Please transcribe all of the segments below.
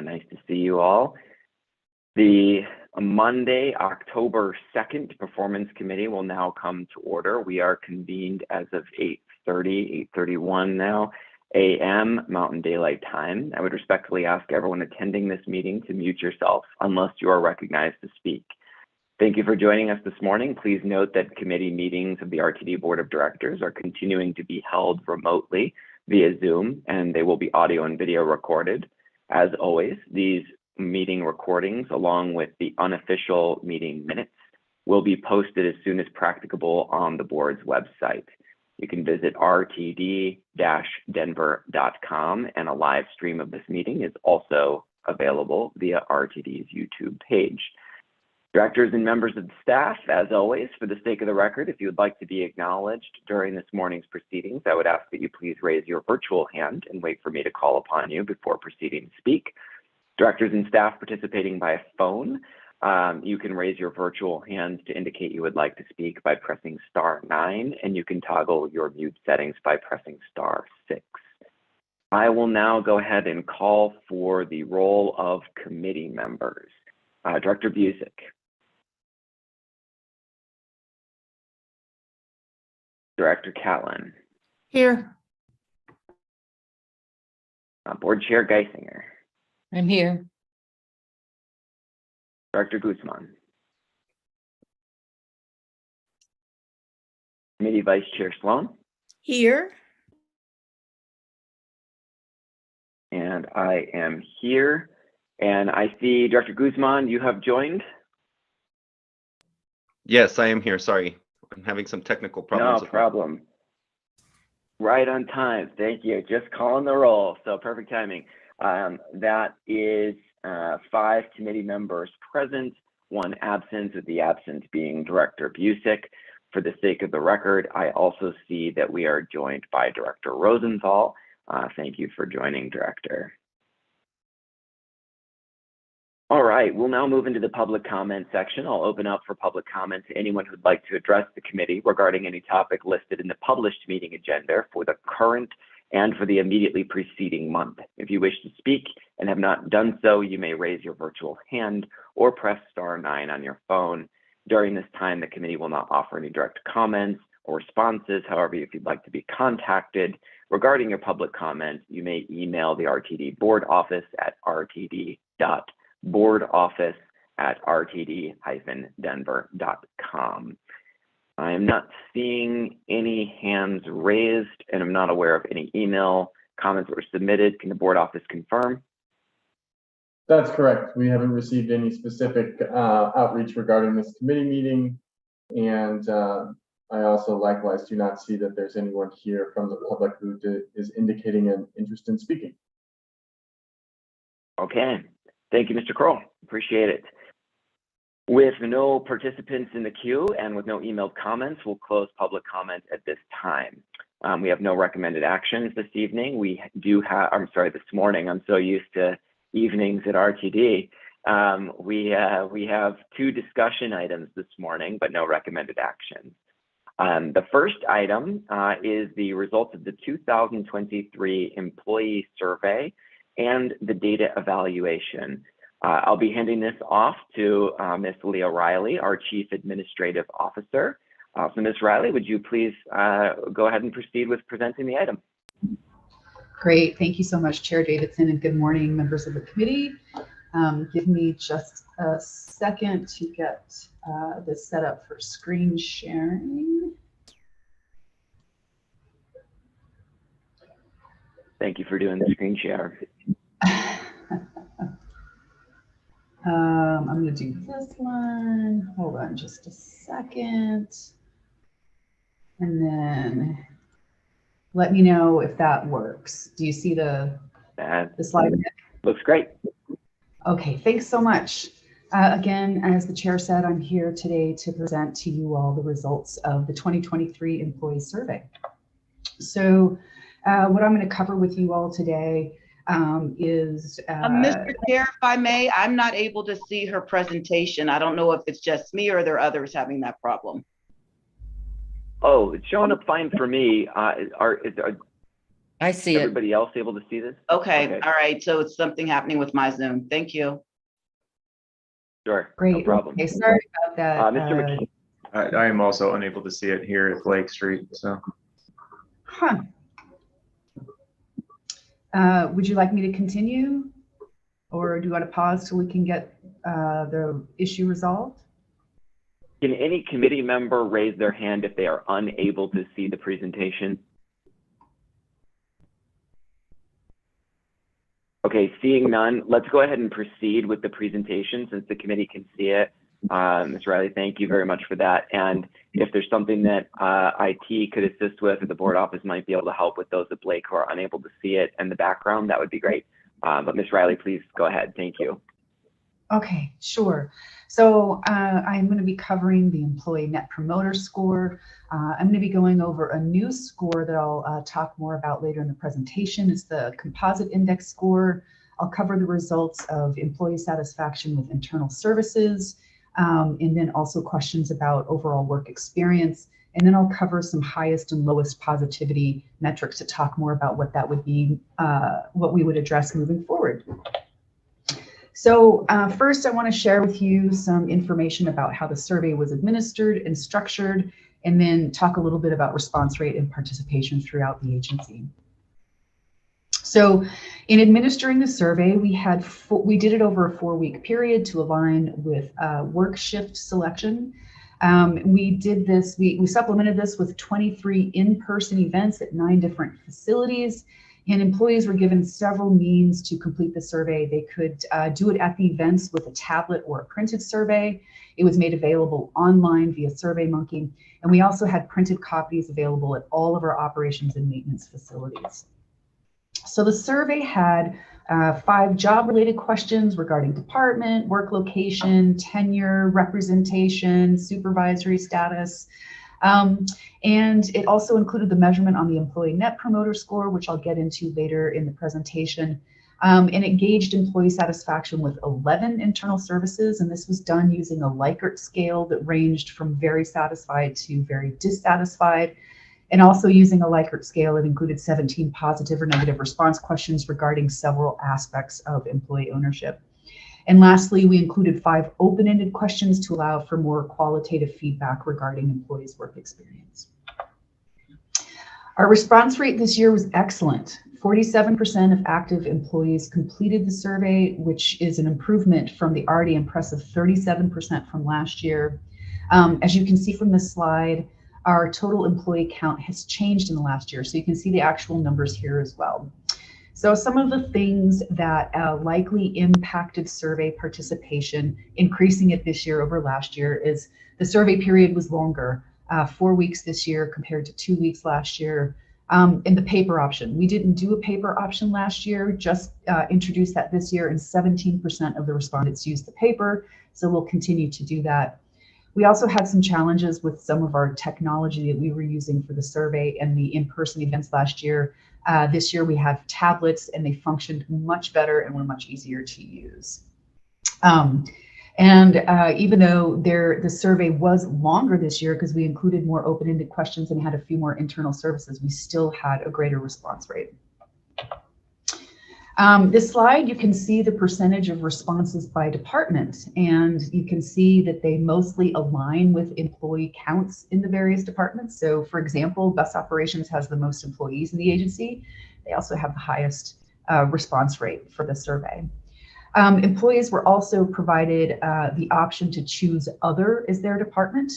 Nice to see you all. The Monday, October 2nd Performance Committee will now come to order. We are convened as of 8:31 now a.m. Mountain Daylight Time. I would respectfully ask everyone attending this meeting to mute yourself unless you are recognized to speak. Thank you for joining us this morning. Please note that committee meetings of the RTD Board of Directors are continuing to be held remotely via Zoom, and they will be audio and video recorded. As always, these meeting recordings, along with the unofficial meeting minutes, will be posted as soon as practicable on the board's website. You can visit rtd-denver.com, and a live stream of this meeting is also available via RTD's YouTube page. Directors and members of the staff, as always, for the sake of the record, if you would like to be acknowledged during this morning's proceedings, I would ask that you please raise your virtual hand and wait for me to call upon you before proceeding to speak. Directors and staff participating by phone, you can raise your virtual hand to indicate you would like to speak by pressing *9, and you can toggle your mute settings by pressing *6. I will now go ahead and call for the roll of committee members. Director Busick. Director Catlin. Here. Board Chair Geisinger. I'm here. Director Guzman. Committee Vice Chair Sloan. Here. And I am here. And I see Director Guzman, you have joined. Yes, I am here. Sorry, I'm having some technical problems. No problem. Right on time. Thank you. Just calling the roll. So perfect timing. That is 5 committee members present, 1 absent, with the absent being Director Busick. For the sake of the record, I also see that we are joined by Director Rosenthal. Thank you for joining, Director. All right, we'll now move into the public comment section. I'll open up for public comment to anyone who'd like to address the committee regarding any topic listed in the published meeting agenda for the current and for the immediately preceding month. If you wish to speak and have not done so, you may raise your virtual hand or press *9 on your phone. During this time, the committee will not offer any direct comments or responses. However, if you'd like to be contacted regarding your public comment, you may email the RTD board office at rtd.boardoffice@rtd-denver.com. I am not seeing any hands raised, and I'm not aware of any email comments that were submitted. Can the board office confirm? That's correct. We haven't received any specific outreach regarding this committee meeting, and I also likewise do not see that there's anyone here from the public who is indicating an interest in speaking. Okay. Thank you, Mr. Kroll. Appreciate it. With no participants in the queue and with no emailed comments, we'll close public comment at this time. We have no recommended actions this evening. This morning. I'm so used to evenings at RTD. We have 2 discussion items this morning, but no recommended actions. The first item is the results of the 2023 employee survey and the data evaluation. I'll be handing this off to Ms. Leah Riley, our Chief Administrative Officer. So Ms. Riley, would you please go ahead and proceed with presenting the item? Great, thank you so much, Chair Davidson, and good morning, members of the committee. Give me just a second to get this set up for screen sharing. Thank you for doing the screen share. I'm going to do this one. Hold on just a second. And then let me know if that works. Do you see the slide? Looks great. Okay, thanks so much. Again, as the chair said, I'm here today to present to you all the results of the 2023 employee survey. So what I'm going to cover with you all today is Mr. Chair, if I may, I'm not able to see her presentation. I don't know if it's just me or are there others having that problem. Oh, it's showing up fine for me. I see it. Everybody else able to see this? Okay, Okay. all right. So it's something happening with my Zoom. Thank you. Sure, no Great. problem. Okay, sorry about that. Mr. McKee, I am also unable to see it here at Lake Street, so. Huh. Would you like me to continue? Or do you want to pause so we can get the issue resolved? can any committee member raise their hand if they are unable to see the presentation? Okay, seeing none, let's go ahead and proceed with the presentation since the committee can see it. Ms. Riley, thank you very much for that. And if there's something that IT could assist with, or the board office might be able to help with those at Blake who are unable to see it in the background, that would be great. But Ms. Riley, please go ahead. Thank you. Okay, sure. So I'm going to be covering the Employee Net Promoter Score. I'm going to be going over a new score that I'll talk more about later in the presentation. It's the Composite Index Score. I'll cover the results of employee satisfaction with internal services, and then also questions about overall work experience. And then I'll cover some highest and lowest positivity metrics to talk more about what that would be, what we would address moving forward. So first, I want to share with you some information about how the survey was administered and structured, and then talk a little bit about response rate and participation throughout the agency. So in administering the survey, we did it over a 4-week period to align with work shift selection. We did this, we supplemented this with 23 in-person events at 9 different facilities. And employees were given several means to complete the survey. They could do it at the events with a tablet or a printed survey. It was made available online via SurveyMonkey. And we also had printed copies available at all of our operations and maintenance facilities. So the survey had 5 job-related questions regarding department, work location, tenure, representation, supervisory status. And it also included the measurement on the Employee Net Promoter Score, which I'll get into later in the presentation. And it gauged employee satisfaction with 11 internal services. And this was done using a Likert scale that ranged from very satisfied to very dissatisfied. And also using a Likert scale, it included 17 positive or negative response questions regarding several aspects of employee ownership. And lastly, we included 5 open-ended questions to allow for more qualitative feedback regarding employees' work experience. Our response rate this year was excellent. 47% of active employees completed the survey, which is an improvement from the already impressive 37% from last year. As you can see from this slide, our total employee count has changed in the last year. So you can see the actual numbers here as well. So some of the things that likely impacted survey participation, increasing it this year over last year, is the survey period was longer, 4 weeks this year compared to 2 weeks last year. And the paper option, we didn't do a paper option last year, just introduced that this year, and 17% of the respondents used the paper. So we'll continue to do that. We also had some challenges with some of our technology that we were using for the survey and the in-person events last year. This year we have tablets and they functioned much better and were much easier to use. Even though the survey was longer this year because we included more open-ended questions and had a few more internal services, we still had a greater response rate. This slide, you can see the percentage of responses by department, and you can see that they mostly align with employee counts in the various departments. So for example, bus operations has the most employees in the agency. They also have the highest response rate for the survey. Employees were also provided the option to choose other as their department.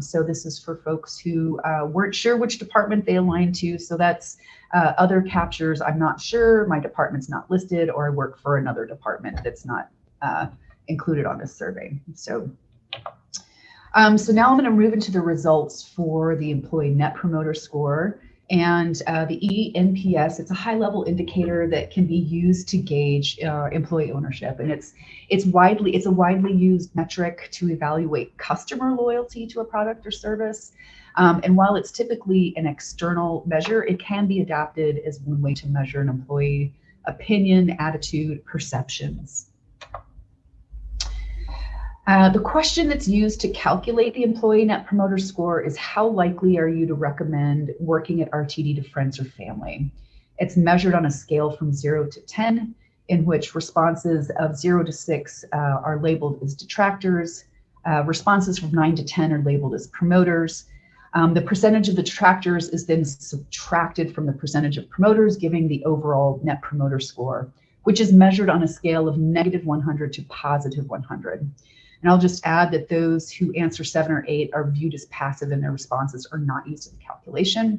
So this is for folks who weren't sure which department they aligned to. So that's other captures, I'm not sure, my department's not listed, or I work for another department that's not included on this survey. So now I'm going to move into the results for the Employee Net Promoter Score. And the eNPS, it's a high-level indicator that can be used to gauge employee ownership, and it's a widely used metric to evaluate customer loyalty to a product or service. And while it's typically an external measure, it can be adapted as one way to measure an employee opinion, attitude, perceptions. The question that's used to calculate the Employee Net Promoter Score is how likely are you to recommend working at RTD to friends or family? It's measured on a scale from 0 to 10, in which responses of 0 to 6 are labeled as detractors. Responses from 9 to 10 are labeled as promoters. The percentage of the detractors is then subtracted from the percentage of promoters, giving the overall Net Promoter Score, which is measured on a scale of -100 to +100. And I'll just add that those who answer 7 or 8 are viewed as passive and their responses are not used in the calculation.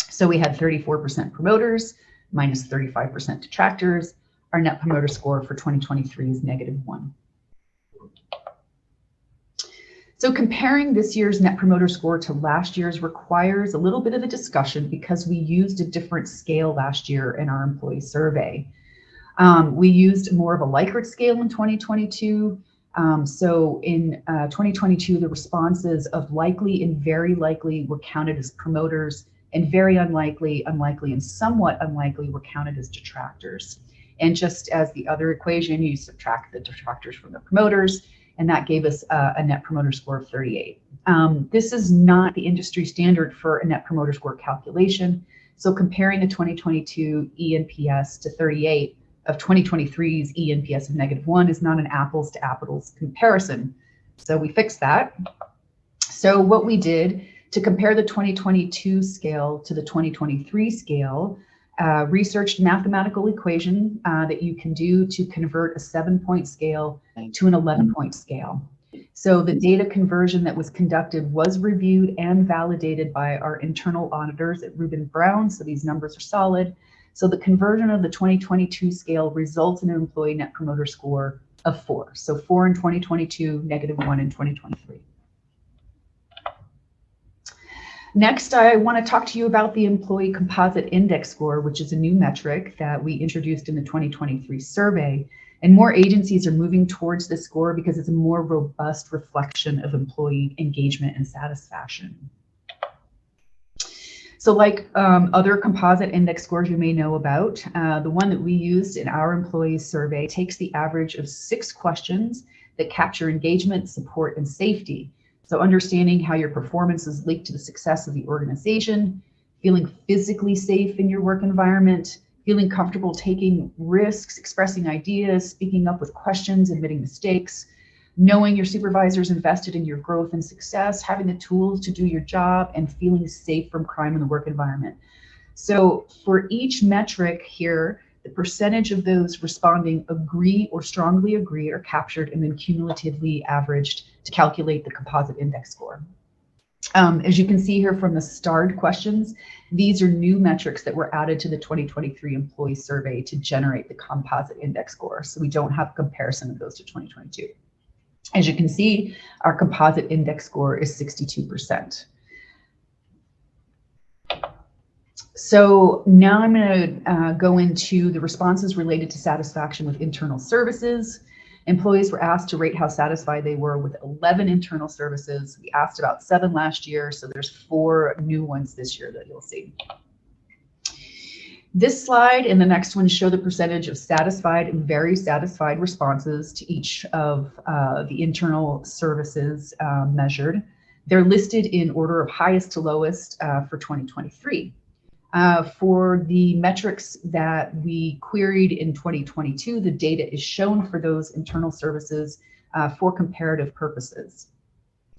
So we had 34% promoters, minus 35% detractors. Our Net Promoter Score for 2023 is -1. So comparing this year's Net Promoter Score to last year's requires a little bit of a discussion because we used a different scale last year in our employee survey. We used more of a Likert scale in 2022. So in 2022, the responses of likely and very likely were counted as promoters, and very unlikely, unlikely, and somewhat unlikely were counted as detractors. And just as the other equation, you subtract the detractors from the promoters, and that gave us a Net Promoter Score of 38. This is not the industry standard for a Net Promoter Score calculation. So comparing the 2022 eNPS to 38 of 2023's eNPS of -1 is not an apples to apples comparison. So we fixed that. So what we did to compare the 2022 scale to the 2023 scale, researched mathematical equation that you can do to convert a 7-point scale to an 11-point scale. So the data conversion that was conducted was reviewed and validated by our internal auditors at Rubin Brown. So these numbers are solid. So the conversion of the 2022 scale results in an employee Net Promoter Score of 4. So 4 in 2022, -1 in 2023. Next, I want to talk to you about the Employee Composite Index Score, which is a new metric that we introduced in the 2023 survey. And more agencies are moving towards this score because it's a more robust reflection of employee engagement and satisfaction. So like other composite index scores you may know about, the one that we used in our employees survey takes the average of 6 questions that capture engagement, support, and safety. So understanding how your performance is linked to the success of the organization, feeling physically safe in your work environment, feeling comfortable taking risks, expressing ideas, speaking up with questions, admitting mistakes, knowing your supervisors invested in your growth and success, having the tools to do your job, and feeling safe from crime in the work environment. So for each metric here, the percentage of those responding agree or strongly agree are captured and then cumulatively averaged to calculate the composite index score. As you can see here from the starred questions, these are new metrics that were added to the 2023 employee survey to generate the composite index score. So we don't have a comparison of those to 2022. As you can see, our composite index score is 62%. So now I'm going to go into the responses related to satisfaction with internal services. Employees were asked to rate how satisfied they were with 11 internal services. We asked about 7 last year, so there's 4 new ones this year that you'll see. This slide and the next one show the percentage of satisfied and very satisfied responses to each of the internal services measured. They're listed in order of highest to lowest for 2023. For the metrics that we queried in 2022, the data is shown for those internal services for comparative purposes.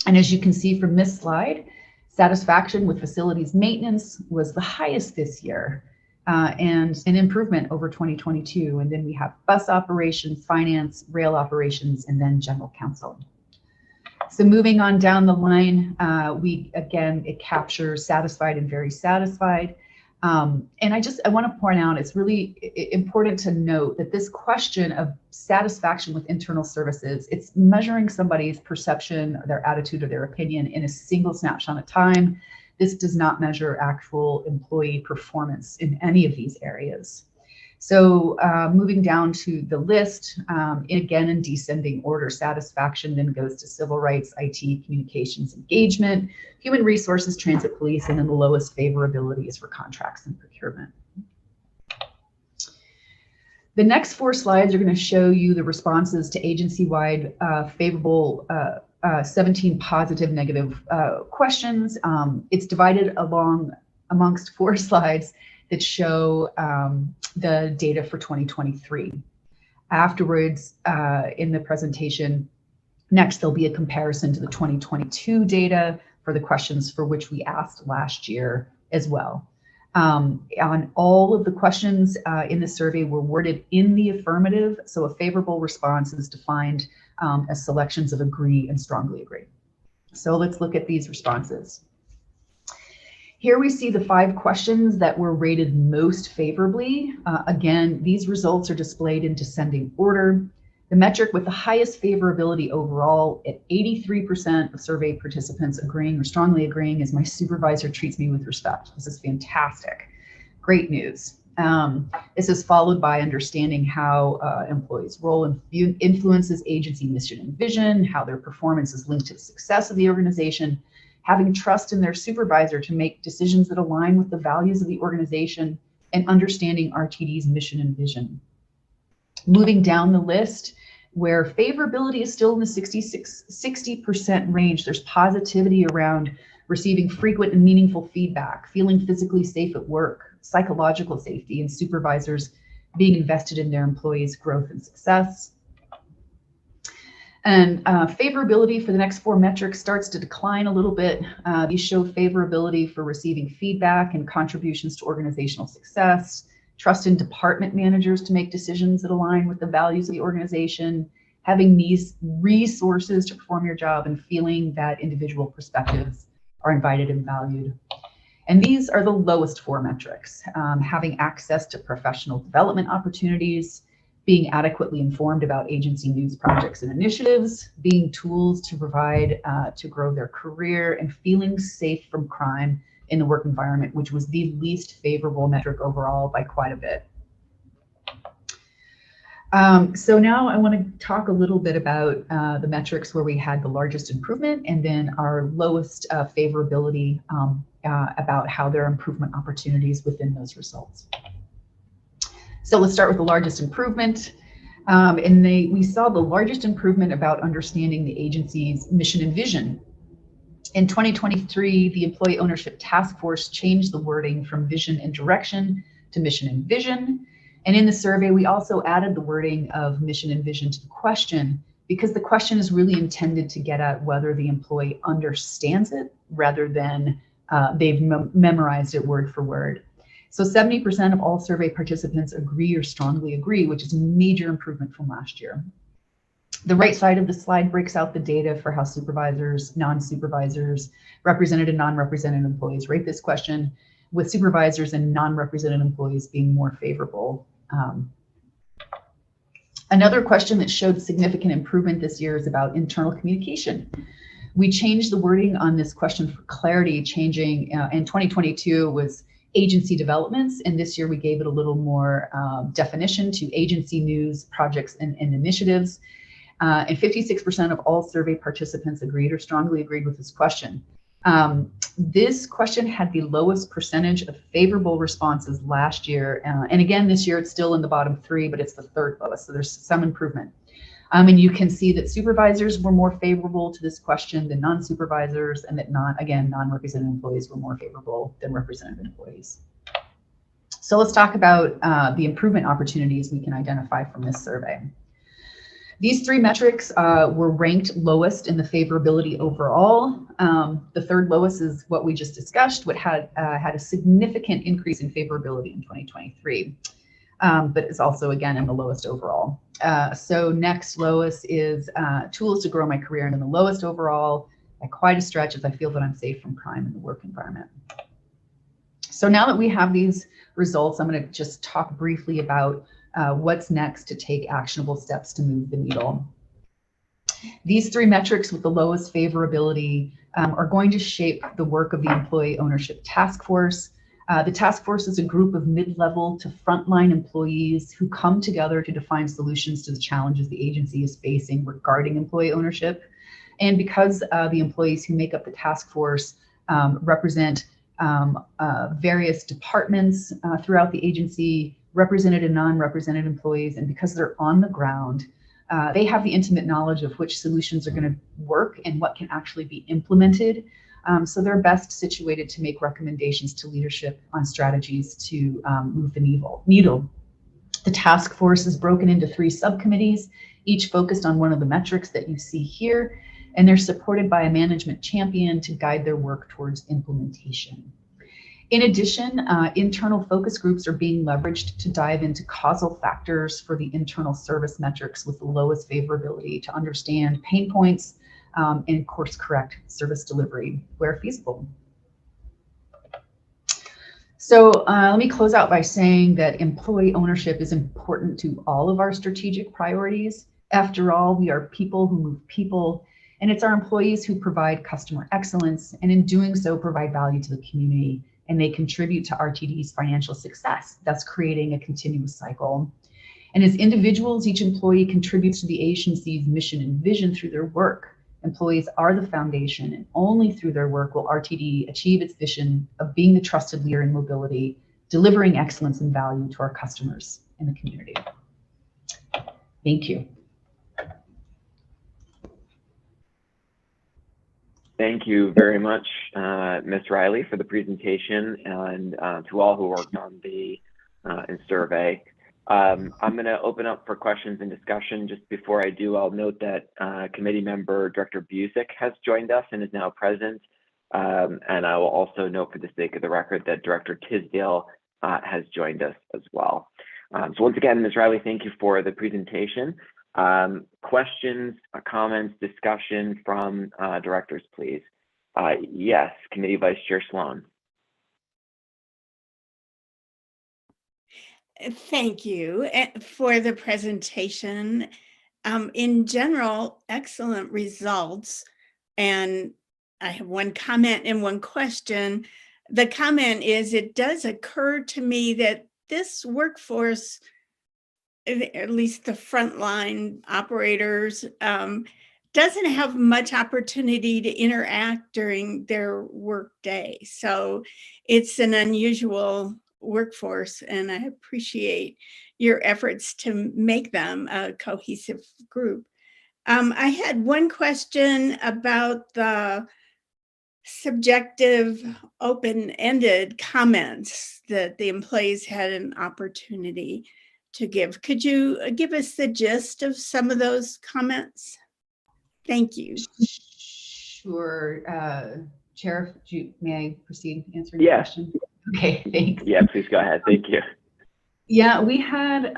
And as you can see from this slide, satisfaction with facilities maintenance was the highest this year, and an improvement over 2022. And then we have bus operations, finance, rail operations, and then general counsel. So moving on down the line, it captures satisfied and very satisfied. And I want to point out, it's really important to note that this question of satisfaction with internal services, it's measuring somebody's perception, their attitude, or their opinion in a single snapshot of time. This does not measure actual employee performance in any of these areas. So moving down to the list, again in descending order, satisfaction then goes to civil rights, IT, communications, engagement, human resources, transit, police, and then the lowest favorability is for contracts and procurement. The next 4 slides are going to show you the responses to agency-wide favorable 17 positive negative questions. It's divided amongst 4 slides. that show the data for 2023. Afterwards, in the presentation, next there'll be a comparison to the 2022 data for the questions for which we asked last year as well. On all of the questions in the survey were worded in the affirmative, so a favorable response is defined as selections of agree and strongly agree. So let's look at these responses. Here we see the 5 questions that were rated most favorably. Again, these results are displayed in descending order. The metric with the highest favorability overall at 83% of survey participants agreeing or strongly agreeing is my supervisor treats me with respect. This is fantastic. Great news. This is followed by understanding how employees' role influences agency mission and vision, how their performance is linked to the success of the organization, having trust in their supervisor to make decisions that align with the values of the organization, and understanding RTD's mission and vision. Moving down the list, where favorability is still in the 60% range, there's positivity around receiving frequent and meaningful feedback, feeling physically safe at work, psychological safety, and supervisors being invested in their employees' growth and success. And favorability for the next 4 metrics starts to decline a little bit. These show favorability for receiving feedback and contributions to organizational success, trust in department managers to make decisions that align with the values of the organization, having these resources to perform your job, and feeling that individual perspectives are invited and valued. And these are the lowest 4 metrics: having access to professional development opportunities, being adequately informed about agency news, projects, and initiatives, being tools to provide to grow their career, and feeling safe from crime in the work environment, which was the least favorable metric overall by quite a bit. So now I want to talk a little bit about the metrics where we had the largest improvement, and then our lowest favorability about how there are improvement opportunities within those results. So let's start with the largest improvement. We saw the largest improvement about understanding the agency's mission and vision. In 2023, the Employee Ownership Task Force changed the wording from vision and direction to mission and vision. And in the survey, we also added the wording of mission and vision to the question, because the question is really intended to get at whether the employee understands it rather than they've memorized it word for word. So 70% of all survey participants agree or strongly agree, which is a major improvement from last year. The right side of the slide breaks out the data for how supervisors, non-supervisors, represented and non-represented employees rate this question, with supervisors and non-represented employees being more favorable. Another question that showed significant improvement this year is about internal communication. We changed the wording on this question for clarity, changing in 2022 was agency developments, and this year we gave it a little more definition to agency news, projects, and initiatives. And 56% of all survey participants agreed or strongly agreed with this question. This question had the lowest percentage of favorable responses last year. And again, this year it's still in the bottom 3, but it's the 3rd lowest, so there's some improvement. And you can see that supervisors were more favorable to this question than non-supervisors, and that non-represented employees were more favorable than represented employees. So let's talk about the improvement opportunities we can identify from this survey. These 3 metrics were ranked lowest in the favorability overall. The 3rd lowest is what we just discussed, what had a significant increase in favorability in 2023, but is also, again, in the lowest overall. So next lowest is tools to grow my career, and in the lowest overall, by quite a stretch, as I feel that I'm safe from crime in the work environment. So now that we have these results, I'm going to just talk briefly about what's next to take actionable steps to move the needle. These 3 metrics with the lowest favorability are going to shape the work of the Employee Ownership Task Force. The task force is a group of mid-level to frontline employees who come together to define solutions to the challenges the agency is facing regarding employee ownership. And because the employees who make up the task force represent various departments throughout the agency, represented and non-represented employees, and because they're on the ground, they have the intimate knowledge of which solutions are going to work and what can actually be implemented. So they're best situated to make recommendations to leadership on strategies to move the needle. The task force is broken into 3 subcommittees, each focused on one of the metrics that you see here, and they're supported by a management champion to guide their work towards implementation. In addition, internal focus groups are being leveraged to dive into causal factors for the internal service metrics with the lowest favorability to understand pain points and course correct service delivery where feasible. So let me close out by saying that employee ownership is important to all of our strategic priorities. After all, we are people who move people, and it's our employees who provide customer excellence, and in doing so provide value to the community, and they contribute to RTD's financial success, thus creating a continuous cycle. And as individuals, each employee contributes to the agency's mission and vision through their work. Employees are the foundation, and only through their work will RTD achieve its vision of being the trusted leader in mobility, delivering excellence and value to our customers and the community. Thank you. Thank you very much, Ms. Riley, for the presentation, and to all who worked on the survey. I'm going to open up for questions and discussion. Just before I do, I'll note that committee member Director Busick has joined us and is now present. And I will also note for the sake of the record that Director Tisdale has joined us as well. So once again, Ms. Riley, thank you for the presentation. Questions, comments, discussion from directors, please. Yes, Committee Vice Chair Sloan. Thank you for the presentation. In general, excellent results. And I have one comment and one question. The comment is, it does occur to me that this workforce, at least the frontline operators, doesn't have much opportunity to interact during their work day. So it's an unusual workforce, and I appreciate your efforts to make them a cohesive group. I had one question about the subjective open-ended comments that the employees had an opportunity to give. Could you give us the gist of some of those comments? Thank you. Sure. Chair, may I proceed answering the question? Okay, thanks. Yeah, please go ahead. Thank you. Yeah, we had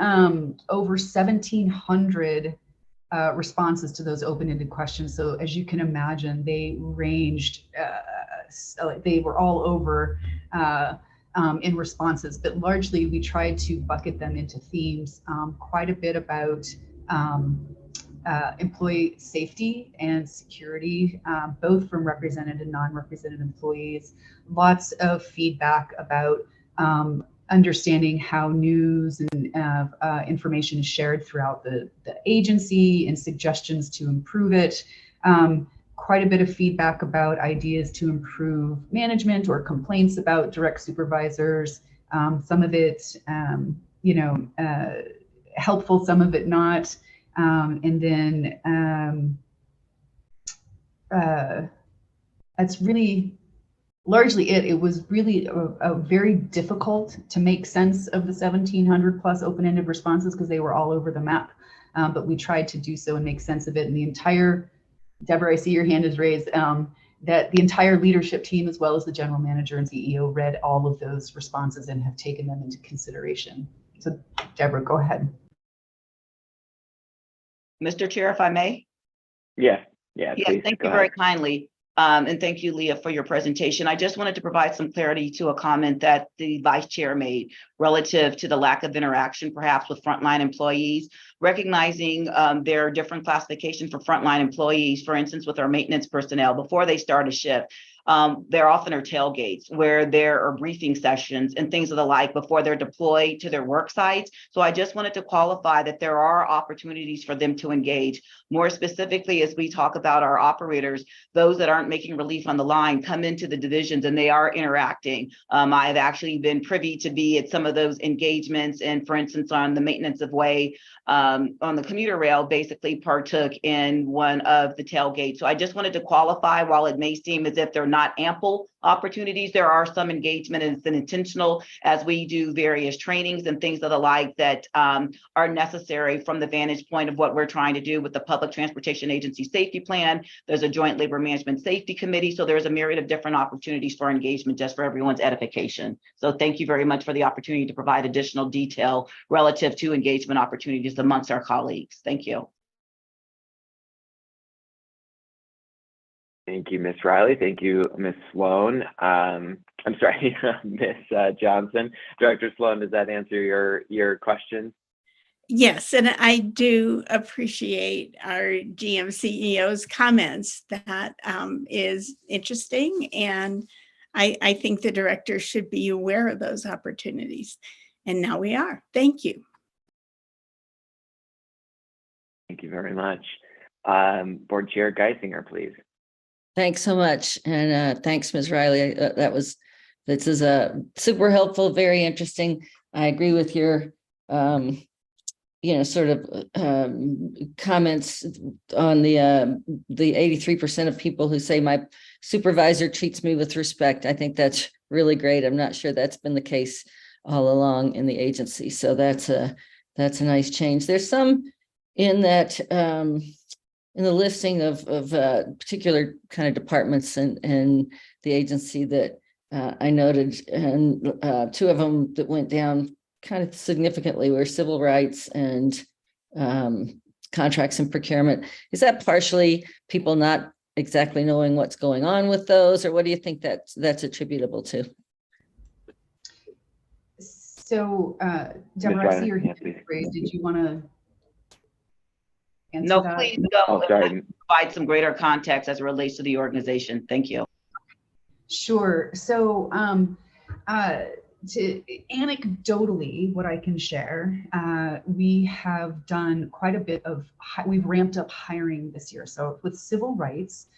over 1,700 responses to those open-ended questions. So as you can imagine, they ranged, they were all over in responses, but largely we tried to bucket them into themes, quite a bit about employee safety and security, both from represented and non-represented employees. Lots of feedback about understanding how news and information is shared throughout the agency and suggestions to improve it. Quite a bit of feedback about ideas to improve management or complaints about direct supervisors. Some of it, helpful, some of it not. And then that's really largely it. It was really a very difficult to make sense of the 1,700 plus open-ended responses because they were all over the map. But we tried to do so and make sense of it. And the entire, Deborah, I see your hand is raised, that the entire leadership team, as well as the general manager and CEO, read all of those responses and have taken them into consideration. So Deborah, go ahead. Mr. Chair, if I may? Yeah, Yes, please, thank you very kindly. And thank you, Leah, for your presentation. I just wanted to provide some clarity to a comment that the vice chair made relative to the lack of interaction, perhaps with frontline employees, recognizing there are different classifications for frontline employees. For instance, with our maintenance personnel, before they start a shift, there often are tailgates where there are briefing sessions and things of the like before they're deployed to their work sites. So I just wanted to qualify that there are opportunities for them to engage. More specifically, as we talk about our operators, those that aren't making relief on the line come into the divisions and they are interacting. I have actually been privy to be at some of those engagements, and for instance, on the maintenance of way, on the commuter rail, basically partook in one of the tailgates. So I just wanted to qualify, while it may seem as if they're not ample opportunities. There are some engagement, and it's intentional as we do various trainings and things of the like that are necessary from the vantage point of what we're trying to do with the Public Transportation Agency Safety Plan. There's a Joint Labor Management Safety Committee. So there's a myriad of different opportunities for engagement just for everyone's edification. So thank you very much for the opportunity to provide additional detail relative to engagement opportunities amongst our colleagues. Thank you. Thank you, Ms. Riley. Thank you, Ms. Sloan. I'm sorry, Ms. Johnson. Director Sloan, does that answer your question? Yes, and I do appreciate our GM CEO's comments. That is interesting, and I think the director should be aware of those opportunities. And now we are. Thank you. Thank you very much. Board Chair Geisinger, please. Thanks so much. And thanks, Ms. Riley. This is super helpful, very interesting. I agree with your, sort of comments on the 83% of people who say my supervisor treats me with respect. I think that's really great. I'm not sure that's been the case all along in the agency. So that's a nice change. There's some in that, in the listing of particular kind of departments and the agency that I noted, and two of them that went down kind of significantly were civil rights and contracts and procurement. Is that partially people not exactly knowing what's going on with those, or what do you think that's attributable to? So, Deborah, I see your hand raised. Did you want to answer No, that? please go. Oh, sorry. Provide some greater context as it relates to the organization. Thank you. Sure. So, anecdotally, what I can share, we have done quite a bit of, we've ramped up hiring this year. So with civil rights,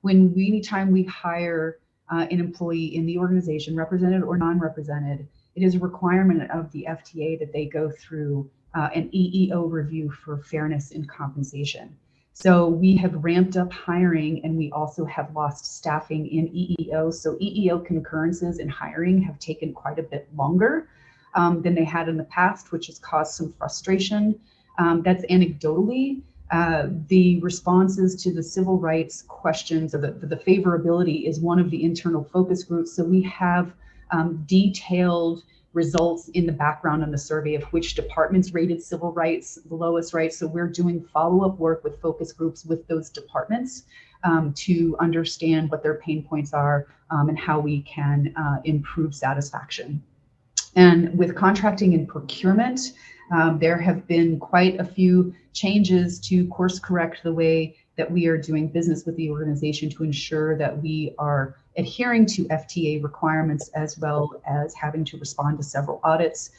anytime we hire an employee in the organization, represented or non-represented, it is a requirement of the FTA that they go through an EEO review for fairness in compensation. So we have ramped up hiring, and we also have lost staffing in EEO. So EEO concurrences in hiring have taken quite a bit longer than they had in the past, which has caused some frustration. That's anecdotally. The responses to the civil rights questions, or the favorability, is one of the internal focus groups. So we have detailed results in the background on the survey of which departments rated civil rights the lowest, right? So we're doing follow-up work with focus groups with those departments to understand what their pain points are and how we can improve satisfaction. And with contracting and procurement, there have been quite a few changes to course correct the way that we are doing business with the organization to ensure that we are adhering to FTA requirements, as well as having to respond to several audits.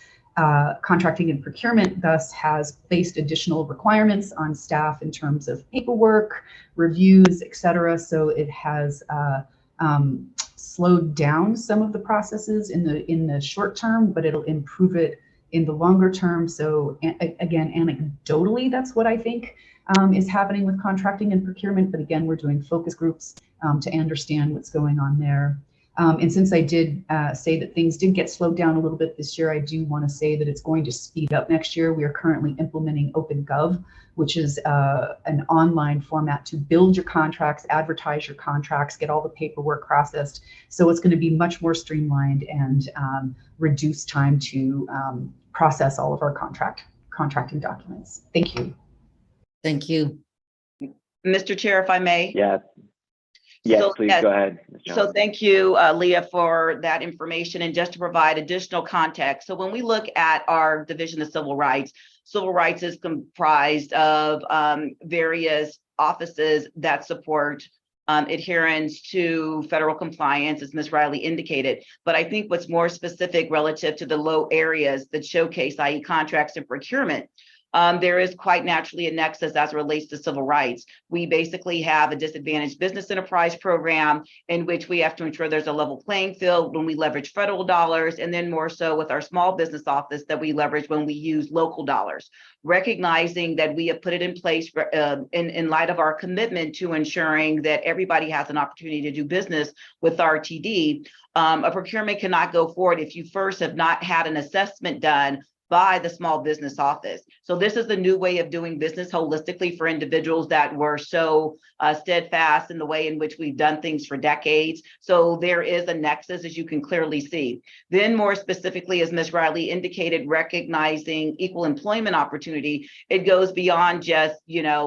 Contracting and procurement thus has placed additional requirements on staff in terms of paperwork, reviews, et cetera. So it has slowed down some of the processes in the short term, but it'll improve it in the longer term. So again, anecdotally, that's what I think is happening with contracting and procurement. But again, we're doing focus groups to understand what's going on there. And since I did say that things did get slowed down a little bit this year, I do want to say that it's going to speed up next year. We are currently implementing OpenGov, which is an online format to build your contracts, advertise your contracts, get all the paperwork processed. So it's going to be much more streamlined and reduce time to process all of our contracting documents. Thank you. Thank you. Mr. Chair, if I may. Yeah. Yes, So, please yes. go ahead. So thank you, Leah, for that information. And just to provide additional context. So when we look at our Division of Civil Rights is comprised of various offices that support adherence to federal compliance, as Ms. Riley indicated. But I think what's more specific relative to the low areas that showcase, i.e. contracts and procurement, there is quite naturally a nexus as it relates to civil rights. We basically have a disadvantaged business enterprise program in which we have to ensure there's a level playing field when we leverage federal dollars, and then more so with our small business office that we leverage when we use local dollars. Recognizing that we have put it in place in light of our commitment to ensuring that everybody has an opportunity to do business with RTD. A procurement cannot go forward if you first have not had an assessment done by the small business office. So this is the new way of doing business holistically for individuals that were so steadfast in the way in which we've done things for decades. So there is a nexus, as you can clearly see. Then more specifically, as Ms. Riley indicated, recognizing equal employment opportunity, it goes beyond just,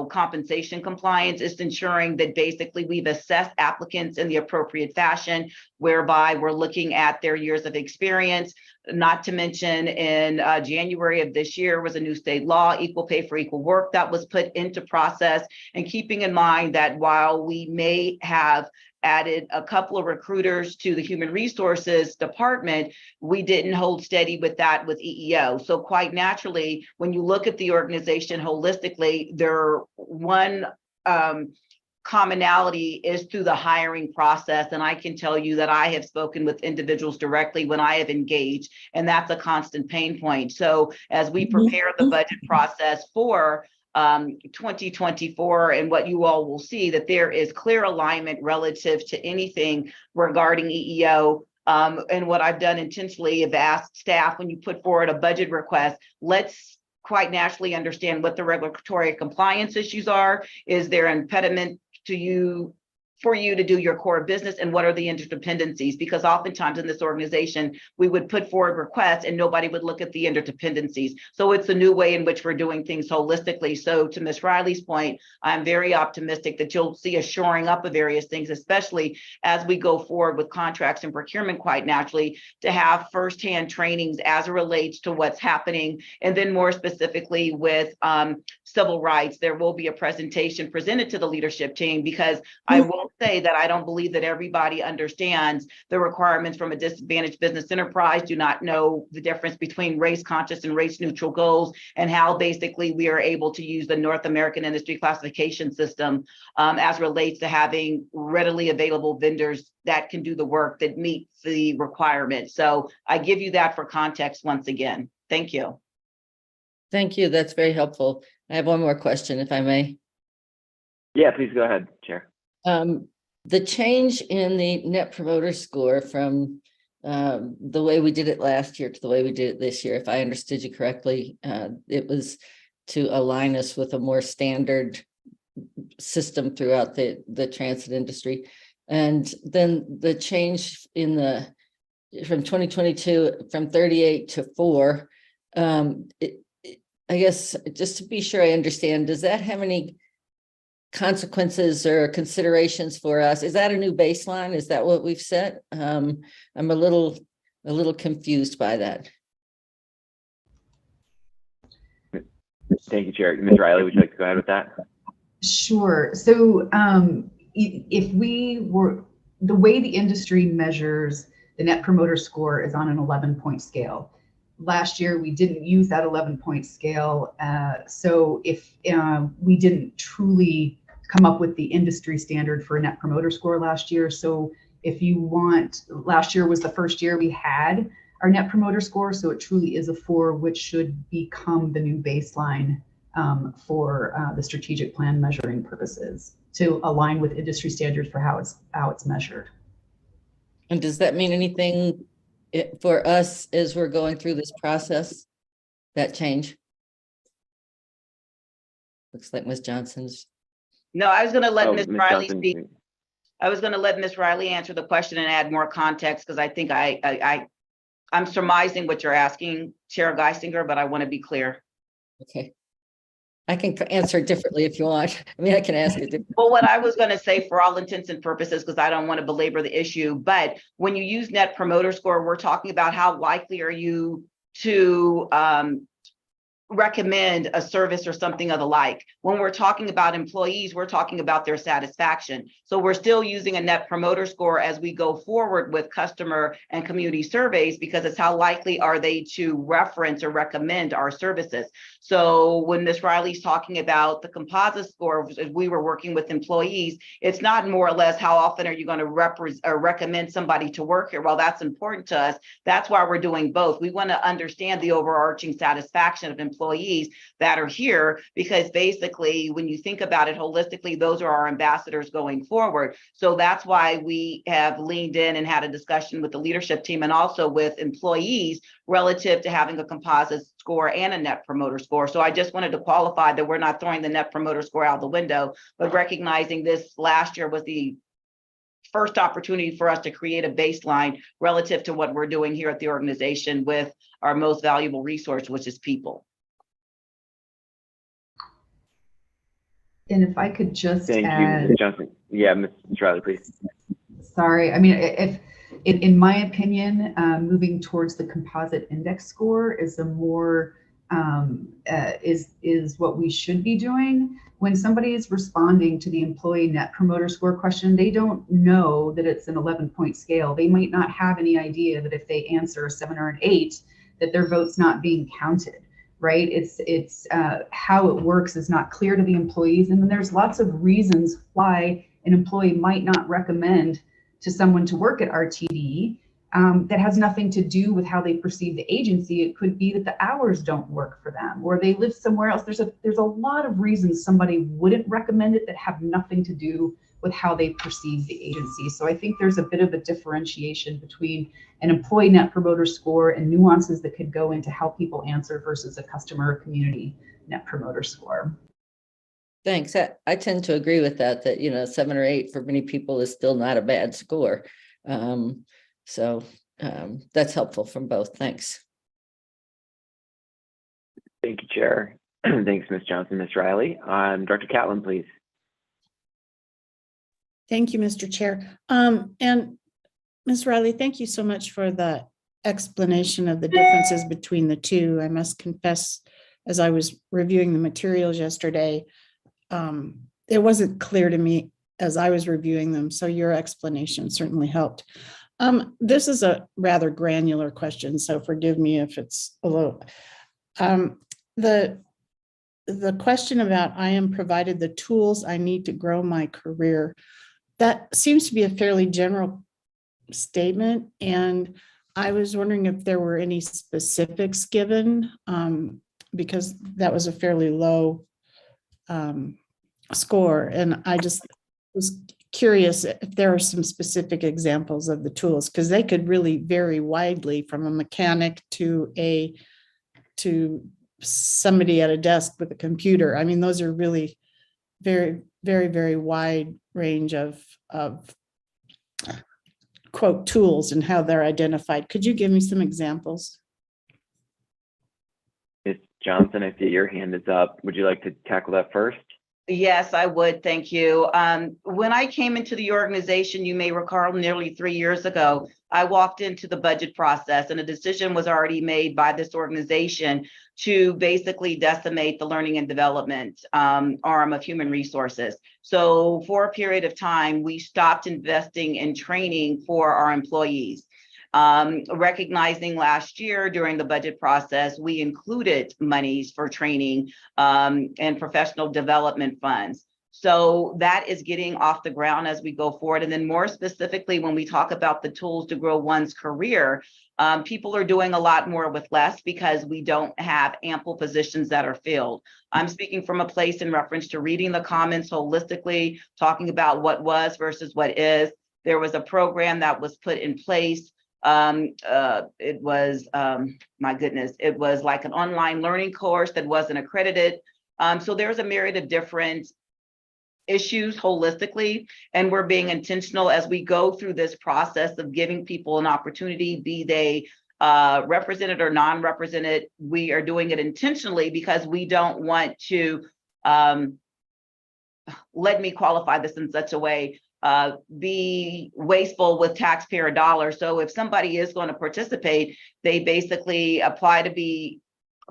compensation compliance. It's ensuring that basically we've assessed applicants in the appropriate fashion, whereby we're looking at their years of experience. Not to mention in January of this year was a new state law, equal pay for equal work, that was put into process. And keeping in mind that while we may have added a couple of recruiters to the human resources department, we didn't hold steady with that with EEO. So quite naturally, when you look at the organization holistically, their one commonality is through the hiring process. And I can tell you that I have spoken with individuals directly when I have engaged, and that's a constant pain point. So as we prepare the budget process for 2024, and what you all will see, that there is clear alignment relative to anything regarding EEO. And what I've done intentionally is asked staff, when you put forward a budget request, let's quite naturally understand what the regulatory compliance issues are. Is there an impediment for you to do your core business, and what are the interdependencies? Because oftentimes in this organization, we would put forward requests and nobody would look at the interdependencies. So it's a new way in which we're doing things holistically. So to Ms. Riley's point, I'm very optimistic that you'll see a shoring up of various things, especially as we go forward with contracts and procurement, quite naturally, to have firsthand trainings as it relates to what's happening. And then more specifically with civil rights, there will be a presentation presented to the leadership team, because I will say that I don't believe that everybody understands the requirements from a disadvantaged business enterprise, do not know the difference between race conscious and race neutral goals, and how basically we are able to use the North American Industry Classification System as relates to having readily available vendors that can do the work that meet the requirements. So I give you that for context once again. Thank you. Thank you. That's very helpful. I have one more question, if I may. Yeah, please go ahead, Chair. The change in the Net Promoter Score from the way we did it last year to the way we did it this year, if I understood you correctly, it was to align us with a more standard system throughout the transit industry. And then the change in from 2022 from 38 to 4, I guess, just to be sure I understand, does that have any consequences or considerations for us? Is that a new baseline? Is that what we've set? I'm a little confused by that. Thank you, Chair. Ms. Riley, would you like to go ahead with that? Sure. So if we were, the way the industry measures the Net Promoter Score is on an 11-point scale. Last year, we didn't use that 11-point scale. So if we didn't truly come up with the industry standard for a Net Promoter Score last year. So if you want, last year was the first year we had our Net Promoter Score. So it truly is a 4, which should become the new baseline for the strategic plan measuring purposes, to align with industry standards for how it's measured. And does that mean anything for us as we're going through this process, that change? Looks like Ms. Johnson's. No, I was going to let Ms. Ms. Riley Johnson. speak. I was going to let Ms. Riley answer the question and add more context, because I think I'm surmising what you're asking, Chair Geisinger, but I want to be clear. Okay. I can answer it differently if you want. I mean, I can ask it differently. Well, what I was going to say, for all intents and purposes, because I don't want to belabor the issue, but when you use Net Promoter Score, we're talking about how likely are you to recommend a service or something of the like. When we're talking about employees, we're talking about their satisfaction. So we're still using a net promoter score as we go forward with customer and community surveys, because it's how likely are they to reference or recommend our services. So when Ms. Riley's talking about the composite score, as we were working with employees, it's not more or less how often are you going to recommend somebody to work here. While that's important to us, that's why we're doing both. We want to understand the overarching satisfaction of employees that are here, because basically when you think about it holistically, those are our ambassadors going forward. So that's why we have leaned in and had a discussion with the leadership team and also with employees relative to having a composite score and a net promoter score. So I just wanted to qualify that we're not throwing the net promoter score out the window, but recognizing this last year was the first opportunity for us to create a baseline relative to what we're doing here at the organization with our most valuable resource, which is people. And if I could just Thank add, you, Ms. Johnson. Yeah, Ms. Riley, please. sorry, I mean, if in my opinion, moving towards the composite index score is a more is what we should be doing. When somebody is responding to the employee net promoter score question, they don't know that it's an 11-point scale. They might not have any idea that if they answer a 7 or an 8, that their vote's not being counted, right? It's how it works is not clear to the employees. And then there's lots of reasons why an employee might not recommend to someone to work at RTD that has nothing to do with how they perceive the agency. It could be that the hours don't work for them, or they live somewhere else. There's a lot of reasons somebody wouldn't recommend it that have nothing to do with how they perceive the agency. So I think there's a bit of a differentiation between an employee net promoter score and nuances that could go into how people answer versus a customer or community net promoter score. Thanks. I tend to agree with that, 7 or 8 for many people is still not a bad score. So that's helpful from both. Thanks. Thank you, Chair. Thanks, Ms. Johnson, Ms. Riley. Director Catlin, please. Thank you, Mr. Chair. And Ms. Riley, thank you so much for the explanation of the differences between the two. I must confess, as I was reviewing the materials yesterday, it wasn't clear to me as I was reviewing them. So your explanation certainly helped. This is a rather granular question, so forgive me if it's a little. The question about I am provided the tools I need to grow my career, that seems to be a fairly general statement. And I was wondering if there were any specifics given, because that was a fairly low score. And I just was curious if there are some specific examples of the tools, because they could really vary widely from a mechanic to somebody at a desk with a computer. I mean, those are really very, very, very wide range of quote tools and how they're identified. Could you give me some examples? Ms. Johnson, I see your hand is up. Would you like to tackle that first? Yes, I would. Thank you. When I came into the organization, you may recall nearly 3 years ago, I walked into the budget process and a decision was already made by this organization to basically decimate the learning and development arm of human resources. So for a period of time, we stopped investing in training for our employees. Recognizing last year during the budget process, we included monies for training and professional development funds. So that is getting off the ground as we go forward. And then more specifically, when we talk about the tools to grow one's career, people are doing a lot more with less because we don't have ample positions that are filled. I'm speaking from a place in reference to reading the comments holistically, talking about what was versus what is. There was a program that was put in place. It was, my goodness, it was like an online learning course that wasn't accredited. So there's a myriad of different issues holistically, and we're being intentional as we go through this process of giving people an opportunity, be they represented or non-represented. We are doing it intentionally because we don't want to, let me qualify this in such a way, be wasteful with taxpayer dollars. So if somebody is going to participate, they basically apply to be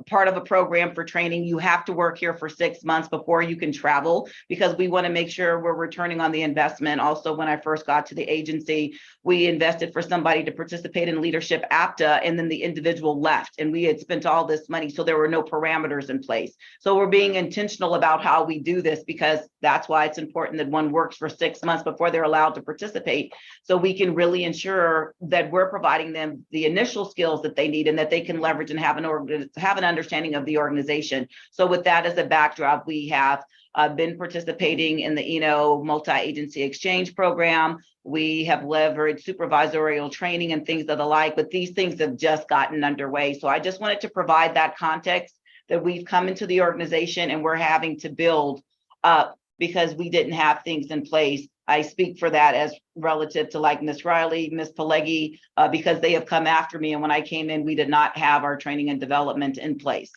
part of a program for training, you have to work here for 6 months before you can travel, because we want to make sure we're returning on the investment. Also, when I first got to the agency, we invested for somebody to participate in Leadership APTA, and then the individual left, and we had spent all this money, so there were no parameters in place. So we're being intentional about how we do this, because that's why it's important that one works for 6 months before they're allowed to participate, so we can really ensure that we're providing them the initial skills that they need and that they can leverage and have an understanding of the organization. So with that as a backdrop, we have been participating in the multi-agency exchange program. We have leveraged supervisorial training and things of the like, but these things have just gotten underway. So I just wanted to provide that context that we've come into the organization and we're having to build up because we didn't have things in place. I speak for that as relative to like Ms. Riley, Ms. Pelleggi, because they have come after me. And when I came in, we did not have our training and development in place.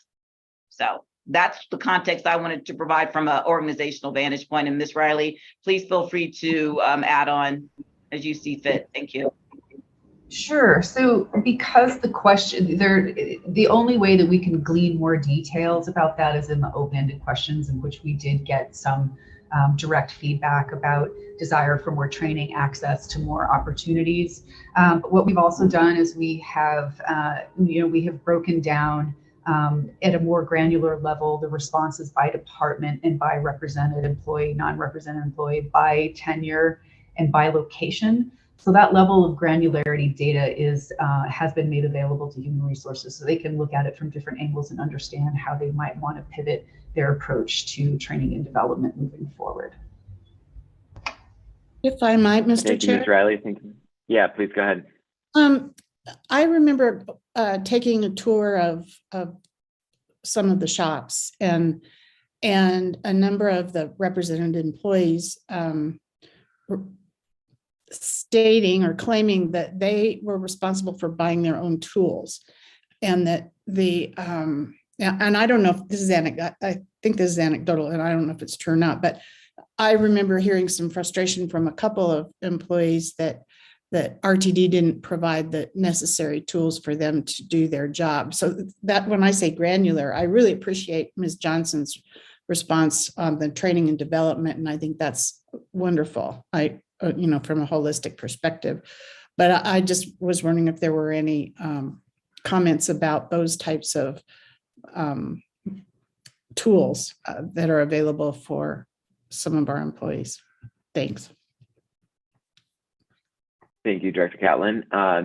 So that's the context I wanted to provide from an organizational vantage point. And Ms. Riley, please feel free to add on as you see fit. Thank you. Sure. So because the only way that we can glean more details about that is in the open-ended questions, in which we did get some direct feedback about desire for more training, access to more opportunities. But what we've also done is we have broken down at a more granular level the responses by department and by represented employee, non-represented employee, by tenure and by location. So that level of granularity data has been made available to human resources, so they can look at it from different angles and understand how they might want to pivot their approach to training and development moving forward. If I might, Mr. Thank you, Chair. Ms. Riley. Yeah, please go ahead. I remember taking a tour of some of the shops, and a number of the represented employees stating or claiming that they were responsible for buying their own tools, and that and I don't know if this is I think this is anecdotal, and I don't know if it's true or not, but I remember hearing some frustration from a couple of employees that RTD didn't provide the necessary tools for them to do their job. So that, when I say granular, I really appreciate Ms. Johnson's response on the training and development, and I think that's wonderful. From a holistic perspective, but I just was wondering if there were any comments about those types of tools that are available for some of our employees. Thanks. Thank you, Director Catlin.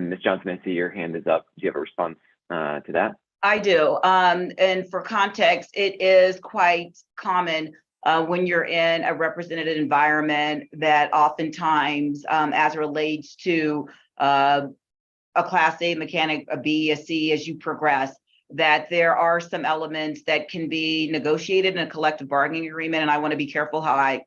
Ms. Johnson, I see your hand is up. Do you have a response to that? I do. And for context, it is quite common when you're in a representative environment that oftentimes, as it relates to a Class A mechanic, a B, a C, as you progress, that there are some elements that can be negotiated in a collective bargaining agreement. And I want to be careful how I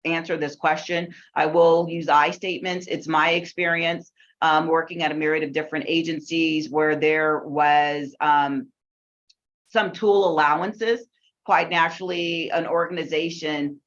answer this question. I will use I statements. It's my experience working at a myriad of different agencies where there was some tool allowances. Quite naturally, an organization,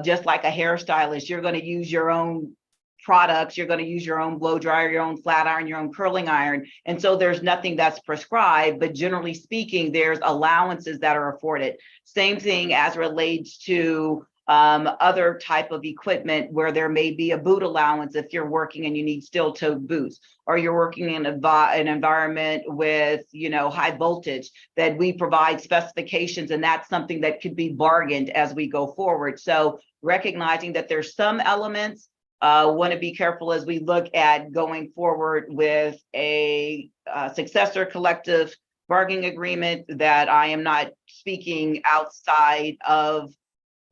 just like a hairstylist, you're going to use your own products, you're going to use your own blow dryer, your own flat iron, your own curling iron. And so there's nothing that's prescribed, but generally speaking, there's allowances that are afforded. Same thing as relates to other type of equipment where there may be a boot allowance if you're working and you need steel-toed boots, or you're working in an environment with high voltage, that we provide specifications, and that's something that could be bargained as we go forward. So recognizing that there's some elements, want to be careful as we look at going forward with a successor collective bargaining agreement, that I am not speaking outside of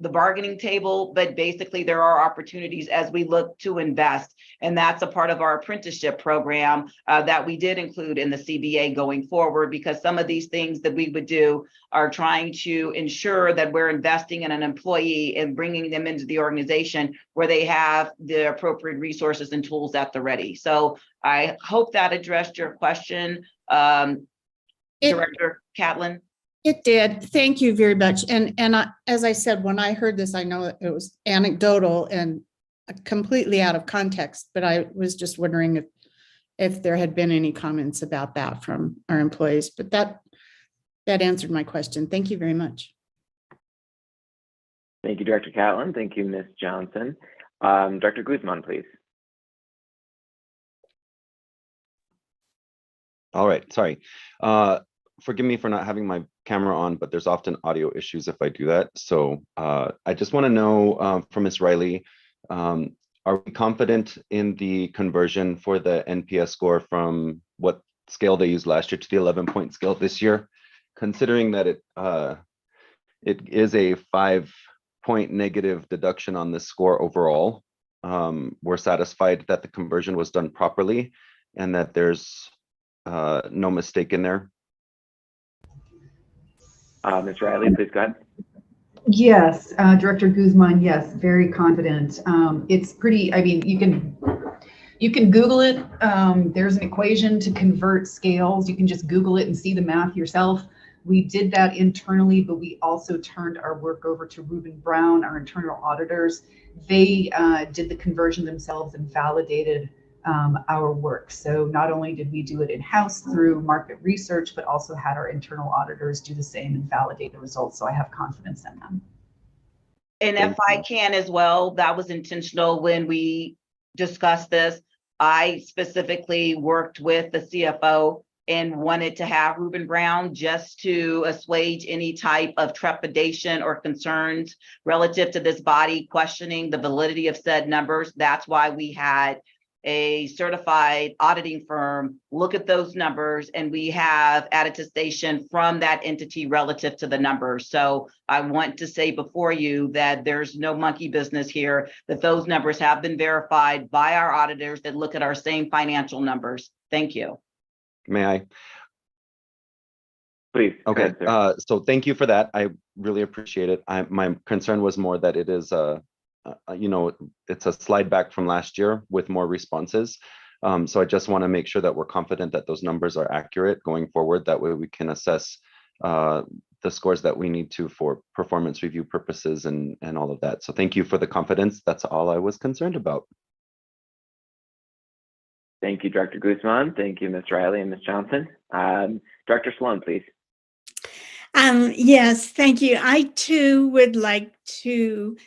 the bargaining table, but basically there are opportunities as we look to invest. And that's a part of our apprenticeship program that we did include in the CBA going forward, because some of these things that we would do are trying to ensure that we're investing in an employee and bringing them into the organization where they have the appropriate resources and tools at the ready. So I hope that addressed your question, Director Catlin. It did. Thank you very much. And as I said, when I heard this, I know it was anecdotal and completely out of context, but I was just wondering if there had been any comments about that from our employees. But that answered my question. Thank you very much. Thank you, Director Catlin. Thank you, Ms. Johnson. Dr. Guzman, please. All right, sorry. Forgive me for not having my camera on, but there's often audio issues if I do that. So I just want to know from Ms. Riley, are we confident in the conversion for the NPS score from what scale they used last year to the 11-point scale this year? Considering that it is a 5-point negative deduction on this score overall, we're satisfied that the conversion was done properly and that there's no mistake in there. Ms. Riley, please go ahead. Yes, Director Guzman, yes, very confident. It's pretty, I mean, you can Google it. There's an equation to convert scales. You can just Google it and see the math yourself. We did that internally, but we also turned our work over to Reuben Brown, our internal auditors. They did the conversion themselves and validated our work. So not only did we do it in-house through market research, but also had our internal auditors do the same and validate the results. So I have confidence in them. And if I can as well, that was intentional when we discussed this. I specifically worked with the CFO and wanted to have Reuben Brown just to assuage any type of trepidation or concerns relative to this body questioning the validity of said numbers. That's why we had a certified auditing firm look at those numbers, and we have attestation from that entity relative to the numbers. So I want to say before you that there's no monkey business here, that those numbers have been verified by our auditors that look at our same financial numbers. Thank you. May I? Please. Okay, so thank you for that. I really appreciate it. My concern was more that it is it's a slide back from last year with more responses. So I just want to make sure that we're confident that those numbers are accurate going forward. That way we can assess the scores that we need to for performance review purposes and all of that. So thank you for the confidence. That's all I was concerned about. Thank you, Dr. Guzman. Thank you, Ms. Riley and Ms. Johnson. Dr. Sloan, please. Yes, thank you. I too would like to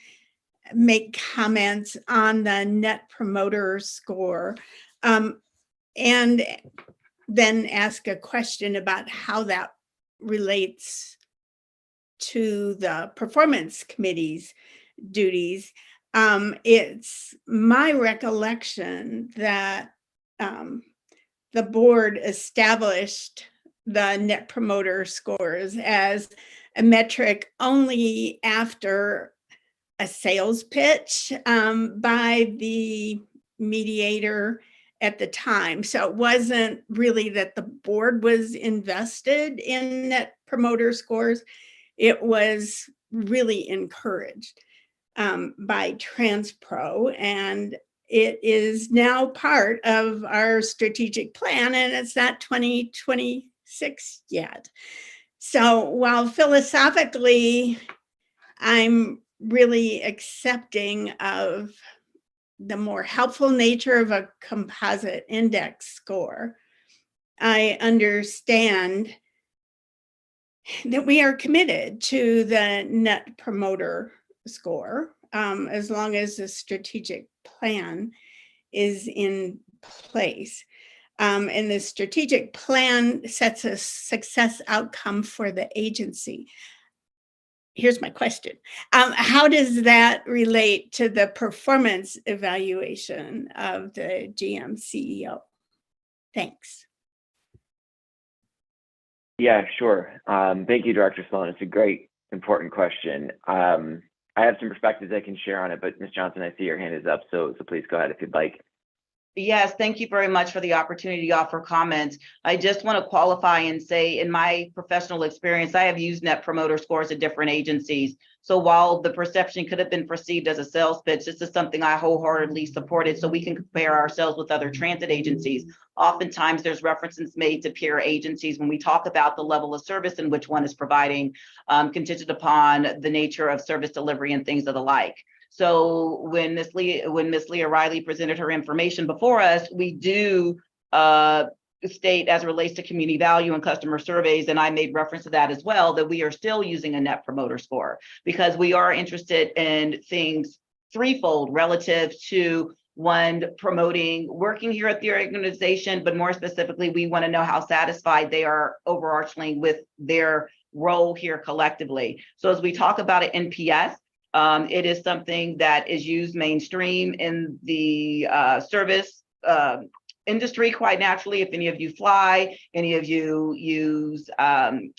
make comments on the Net Promoter Score, and then ask a question about how that relates to the Performance Committee's duties. It's my recollection that the board established the Net Promoter Scores as a metric only after a sales pitch by the mediator at the time. So it wasn't really that the board was invested in Net Promoter Scores. It was really encouraged by TransPro, and it is now part of our strategic plan, and it's not 2026 yet. So while philosophically, I'm really accepting of the more helpful nature of a composite index score, I understand that we are committed to the Net Promoter Score as long as the strategic plan is in place. And the strategic plan sets a success outcome for the agency. Here's my question. How does that relate to the performance evaluation of the GM CEO? Thanks. Yeah, sure. Thank you, Director Sloan. It's a great, important question. I have some perspectives I can share on it, but Ms. Johnson, I see your hand is up, so please go ahead if you'd like. Yes, thank you very much for the opportunity to offer comments. I just want to qualify and say, in my professional experience, I have used Net Promoter Scores at different agencies. So while the perception could have been perceived as a sales pitch, this is something I wholeheartedly supported so we can compare ourselves with other transit agencies. Oftentimes there's references made to peer agencies when we talk about the level of service in which one is providing, contingent upon the nature of service delivery and things of the like. So when Ms. Leah Riley presented her information before us, we do state as it relates to community value and customer surveys, and I made reference to that as well, that we are still using a Net Promoter Score because we are interested in things threefold relative to one, promoting working here at the organization, but more specifically, we want to know how satisfied they are overarchingly with their role here collectively. So as we talk about it, NPS, it is something that is used mainstream in the service industry quite naturally. If any of you fly, any of you use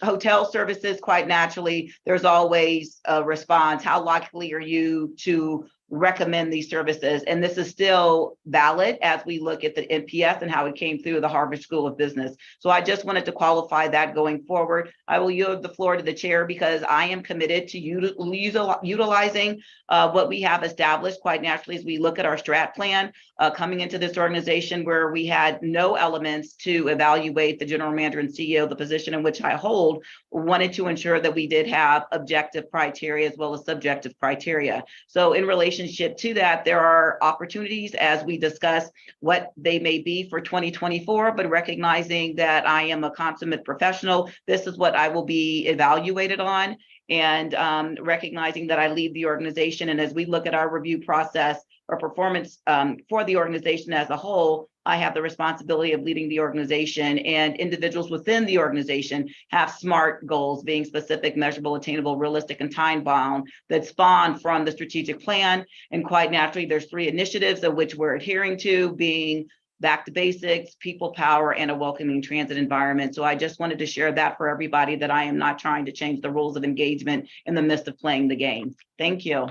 hotel services quite naturally, there's always a response. How likely are you to recommend these services? And this is still valid as we look at the NPS and how it came through the Harvard School of Business. So I just wanted to qualify that going forward. I will yield the floor to the chair because I am committed to utilizing what we have established quite naturally as we look at our strat plan coming into this organization where we had no elements to evaluate the general manager and CEO, the position in which I hold, wanted to ensure that we did have objective criteria as well as subjective criteria. So in relationship to that, there are opportunities as we discuss what they may be for 2024, but recognizing that I am a consummate professional, this is what I will be evaluated on, and recognizing that I lead the organization. And as we look at our review process or performance for the organization as a whole, I have the responsibility of leading the organization, and individuals within the organization have SMART goals, being specific, measurable, attainable, realistic, and time-bound, that spawn from the strategic plan. And quite naturally, there's 3 initiatives of which we're adhering to, being back to basics, people power, and a welcoming transit environment. So I just wanted to share that for everybody, that I am not trying to change the rules of engagement in the midst of playing the game. Thank you.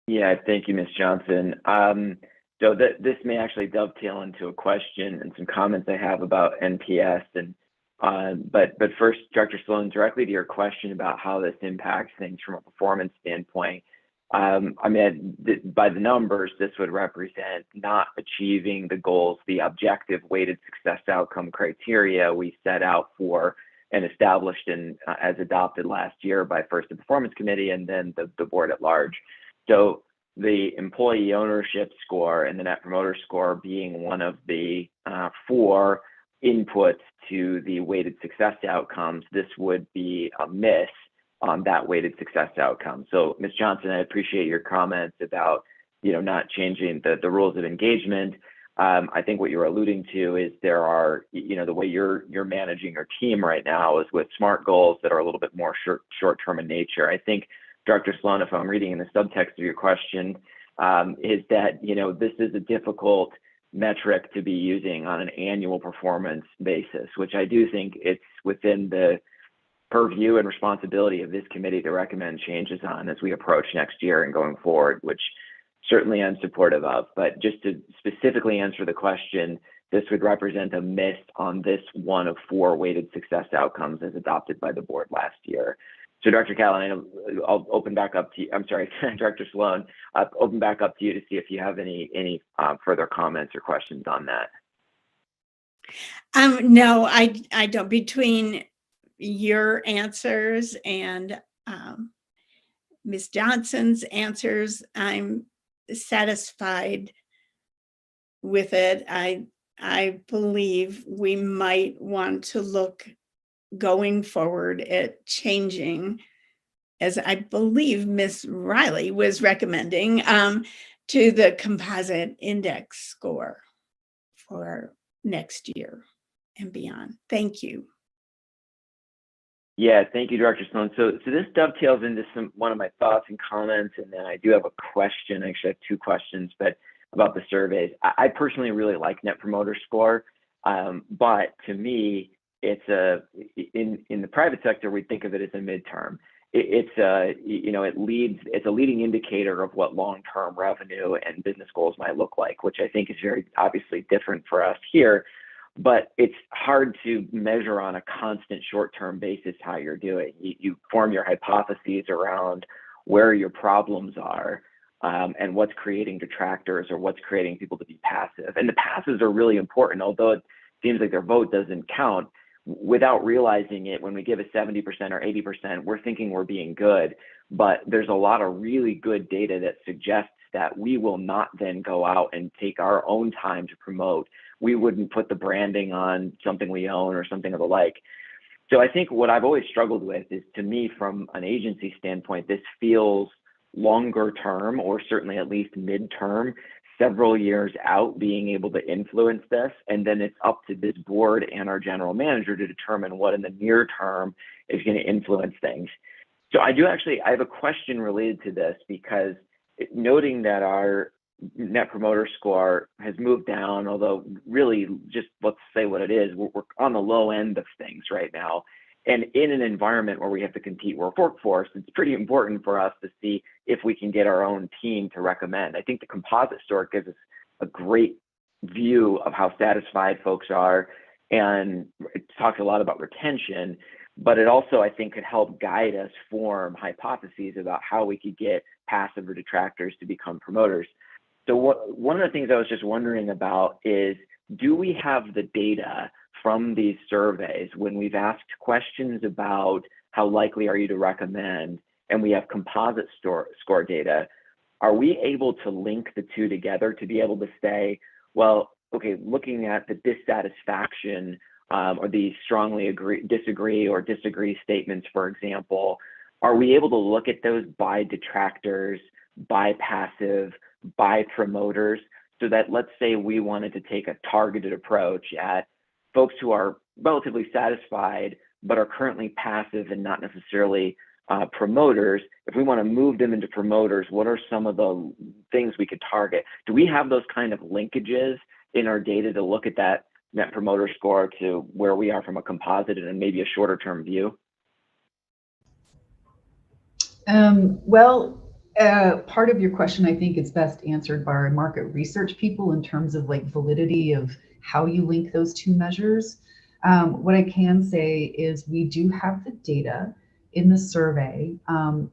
Yeah, thank you, Ms. Johnson. So this may actually dovetail into a question and some comments I have about NPS. And but first, Dr. Sloan, directly to your question about how this impacts things from a performance standpoint. I mean, by the numbers, this would represent not achieving the goals, the objective weighted success outcome criteria we set out for and established in as adopted last year by first the performance committee and then the board at large. So the employee ownership score and the Net Promoter Score being one of the 4 inputs to the weighted success outcomes, this would be a miss on that weighted success outcome. So Ms. Johnson, I appreciate your comments about, not changing the rules of engagement. I think what you're alluding to is there are, the way you're managing your team right now is with SMART goals that are a little bit more short-term in nature. I think, Dr. Sloan, if I'm reading in the subtext of your question, is that, this is a difficult metric to be using on an annual performance basis, which I do think it's within the purview and responsibility of this committee to recommend changes on as we approach next year and going forward, which certainly I'm supportive of. But just to specifically answer the question, this would represent a miss on this one of 4 weighted success outcomes as adopted by the board last year. So Dr. Callahan, I'll open back up to you. I'm sorry, Dr. Sloan, I'll open back up to you to see if you have any further comments or questions on that. No, I don't. Between your answers and Ms. Johnson's answers, I'm satisfied with it. I believe we might want to look going forward at changing, as I believe Ms. Riley was recommending, to the composite index score for next year and beyond. Thank you. Yeah, thank you, Dr. Sloan. So this dovetails into one of my thoughts and comments, and then I do have a question. I actually have 2 questions, but about the surveys. I personally really like Net Promoter Score, but to me, it's in the private sector, we think of it as a midterm. It's a leading indicator of what long-term revenue and business goals might look like, which I think is very obviously different for us here. But it's hard to measure on a constant short-term basis how you're doing. You form your hypotheses around where your problems are and what's creating detractors or what's creating people to be passive. And the passives are really important, although it seems like their vote doesn't count. Without realizing it, when we give a 70% or 80%, we're thinking we're being good. But there's a lot of really good data that suggests that we will not then go out and take our own time to promote we wouldn't put the branding on something we own or something of the like. So I think what I've always struggled with is, to me, from an agency standpoint, this feels longer term, or certainly at least midterm, several years out, being able to influence this. And then it's up to this board and our general manager to determine what in the near term is going to influence things. So I have a question related to this, because noting that our net promoter score has moved down, although really, just let's say what it is, we're on the low end of things right now. And in an environment where we have to compete with workforce, it's pretty important for us to see if we can get our own team to recommend. I think the composite score gives us a great view of how satisfied folks are, and it talks a lot about retention, but it also, I think, could help guide us form hypotheses about how we could get passive or detractors to become promoters. So one of the things I was just wondering about is, do we have the data from these surveys when we've asked questions about how likely are you to recommend, and we have composite score data? Are we able to link the two together to be able to say, well, okay, looking at the dissatisfaction or the strongly disagree statements, for example, are we able to look at those by detractors, by passive, by promoters, so that, let's say we wanted to take a targeted approach at folks who are relatively satisfied but are currently passive and not necessarily promoters, if we want to move them into promoters, what are some of the things we could target? Do we have those kind of linkages in our data to look at that net promoter score to where we are from a composite and maybe a shorter term view? Part of your question, I think, is best answered by our market research people in terms of like validity of how you link those two measures. What I can say is we do have the data in the survey.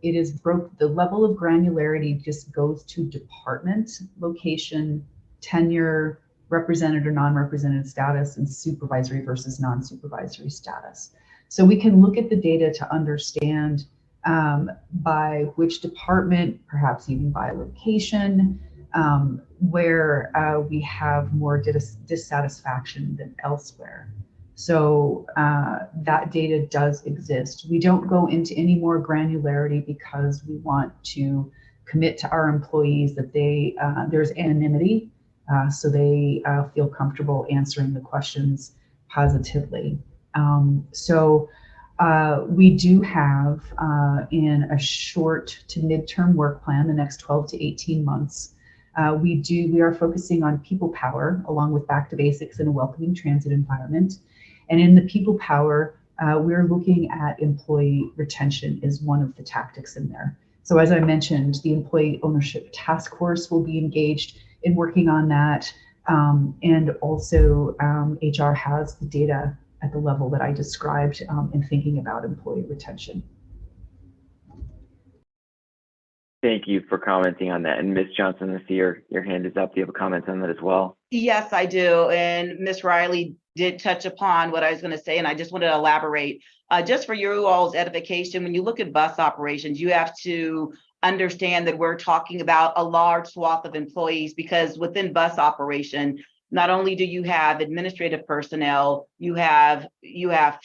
It is the level of granularity just goes to department, location, tenure, represented or non-represented status, and supervisory versus non-supervisory status. So we can look at the data to understand by which department, perhaps even by location, where we have more dissatisfaction than elsewhere. So that data does exist. We don't go into any more granularity because we want to commit to our employees that there's anonymity, so they feel comfortable answering the questions positively. We do have in a short to midterm work plan, the next 12 to 18 months, we are focusing on people power along with back to basics in a welcoming transit environment. And in the people power, we're looking at employee retention is one of the tactics in there. So as I mentioned, the employee ownership task force will be engaged in working on that. And also HR has the data at the level that I described in thinking about employee retention. Thank you for commenting on that. And Ms. Johnson, I see your hand is up. Do you have a comment on that as well? Yes, I do. And Ms. Riley did touch upon what I was going to say, and I just wanted to elaborate. Just for you all's edification, when you look at bus operations, you have to understand that we're talking about a large swath of employees, because within bus operation, not only do you have administrative personnel, you have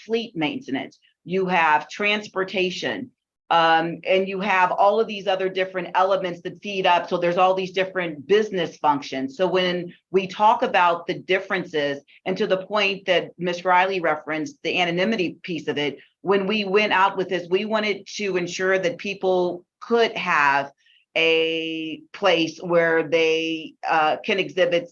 fleet maintenance, you have transportation, and you have all of these other different elements that feed up. So there's all these different business functions. So when we talk about the differences, and to the point that Ms. Riley referenced, the anonymity piece of it, when we went out with this, we wanted to ensure that people could have a place where they can exhibit,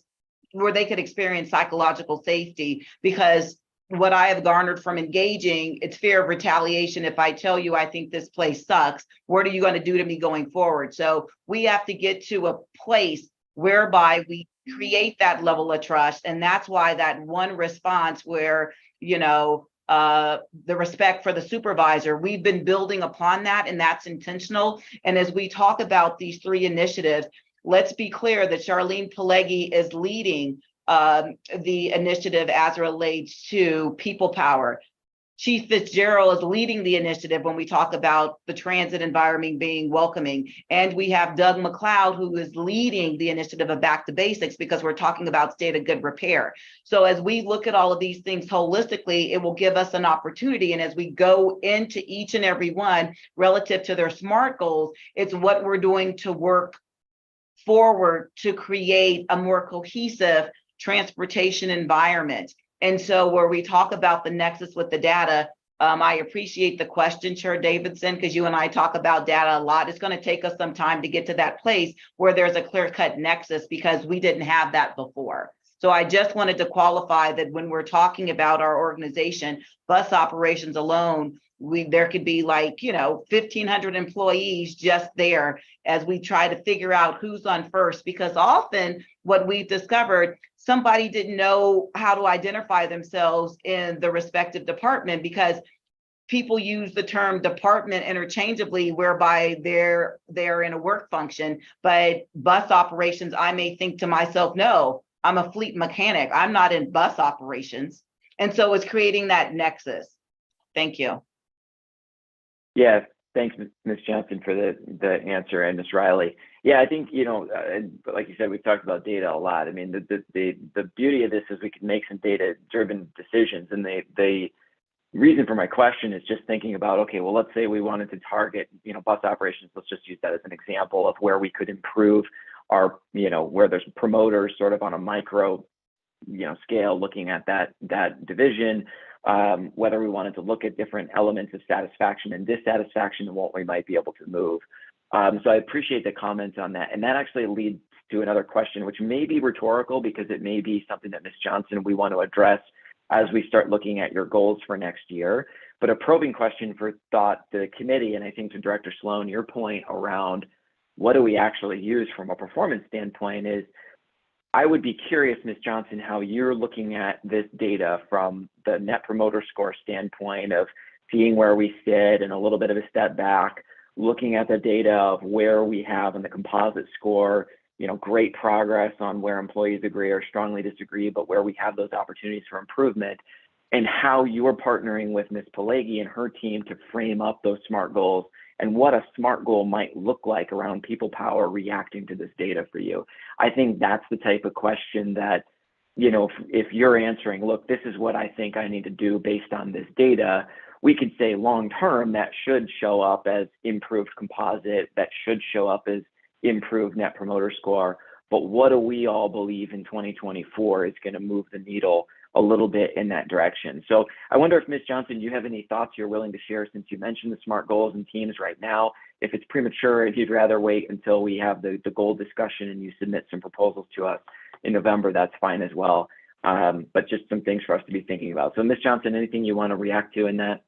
where they could experience psychological safety, because what I have garnered from engaging, it's fear of retaliation. If I tell you I think this place sucks, what are you going to do to me going forward? So we have to get to a place whereby we create that level of trust. And that's why that one response where, the respect for the supervisor, we've been building upon that, and that's intentional. And as we talk about these three initiatives, let's be clear that Charlene Pelleggi is leading the initiative as it relates to people power. Chief Fitzgerald is leading the initiative when we talk about the transit environment being welcoming. And we have Doug McLeod, who is leading the initiative of Back to Basics, because we're talking about state of good repair. So as we look at all of these things holistically, it will give us an opportunity. And as we go into each and every one relative to their SMART goals, it's what we're doing to work forward to create a more cohesive transportation environment. And so where we talk about the nexus with the data, I appreciate the question, Chair Davidson, because you and I talk about data a lot. It's going to take us some time to get to that place where there's a clear-cut nexus, because we didn't have that before. So I just wanted to qualify that when we're talking about our organization, bus operations alone, there could be like, 1,500 employees just there as we try to figure out who's on first, because often what we've discovered, somebody didn't know how to identify themselves in the respective department, because people use the term department interchangeably, whereby they're in a work function. But bus operations, I may think to myself, no, I'm a fleet mechanic. I'm not in bus operations. And so it's creating that nexus. Thank you. Yeah, thanks, Ms. Johnson, for the answer, and Ms. Riley. Yeah, I think, like you said, we've talked about data a lot. I mean, the beauty of this is we can make some data-driven decisions. And the reason for my question is just thinking about, okay, well, let's say we wanted to target, bus operations. Let's just use that as an example of where we could improve our, where there's promoters sort of on a micro, scale, looking at that division. Whether we wanted to look at different elements of satisfaction and dissatisfaction and what we might be able to move. So I appreciate the comments on that. And that actually leads to another question, which may be rhetorical, because it may be something that Ms. Johnson, we want to address as we start looking at your goals for next year. But a probing question for thought to the committee, and I think to Director Sloan, your point around what do we actually use from a performance standpoint is, I would be curious, Ms. Johnson, how you're looking at this data from the Net Promoter Score standpoint of seeing where we sit and a little bit of a step back, looking at the data of where we have in the composite score, great progress on where employees agree or strongly disagree, but where we have those opportunities for improvement, and how you're partnering with Ms. Pelagi and her team to frame up those SMART goals and what a SMART goal might look like around people power reacting to this data for you. I think that's the type of question that, if you're answering, look, this is what I think I need to do based on this data, we could say long-term that should show up as improved composite, that should show up as improved Net Promoter Score. But what do we all believe in 2024 is going to move the needle a little bit in that direction? So I wonder if, Ms. Johnson, you have any thoughts you're willing to share, since you mentioned the SMART goals and teams right now. If it's premature, if you'd rather wait until we have the goal discussion and you submit some proposals to us in November, that's fine as well. But just some things for us to be thinking about. So Ms. Johnson, anything you want to react to in that?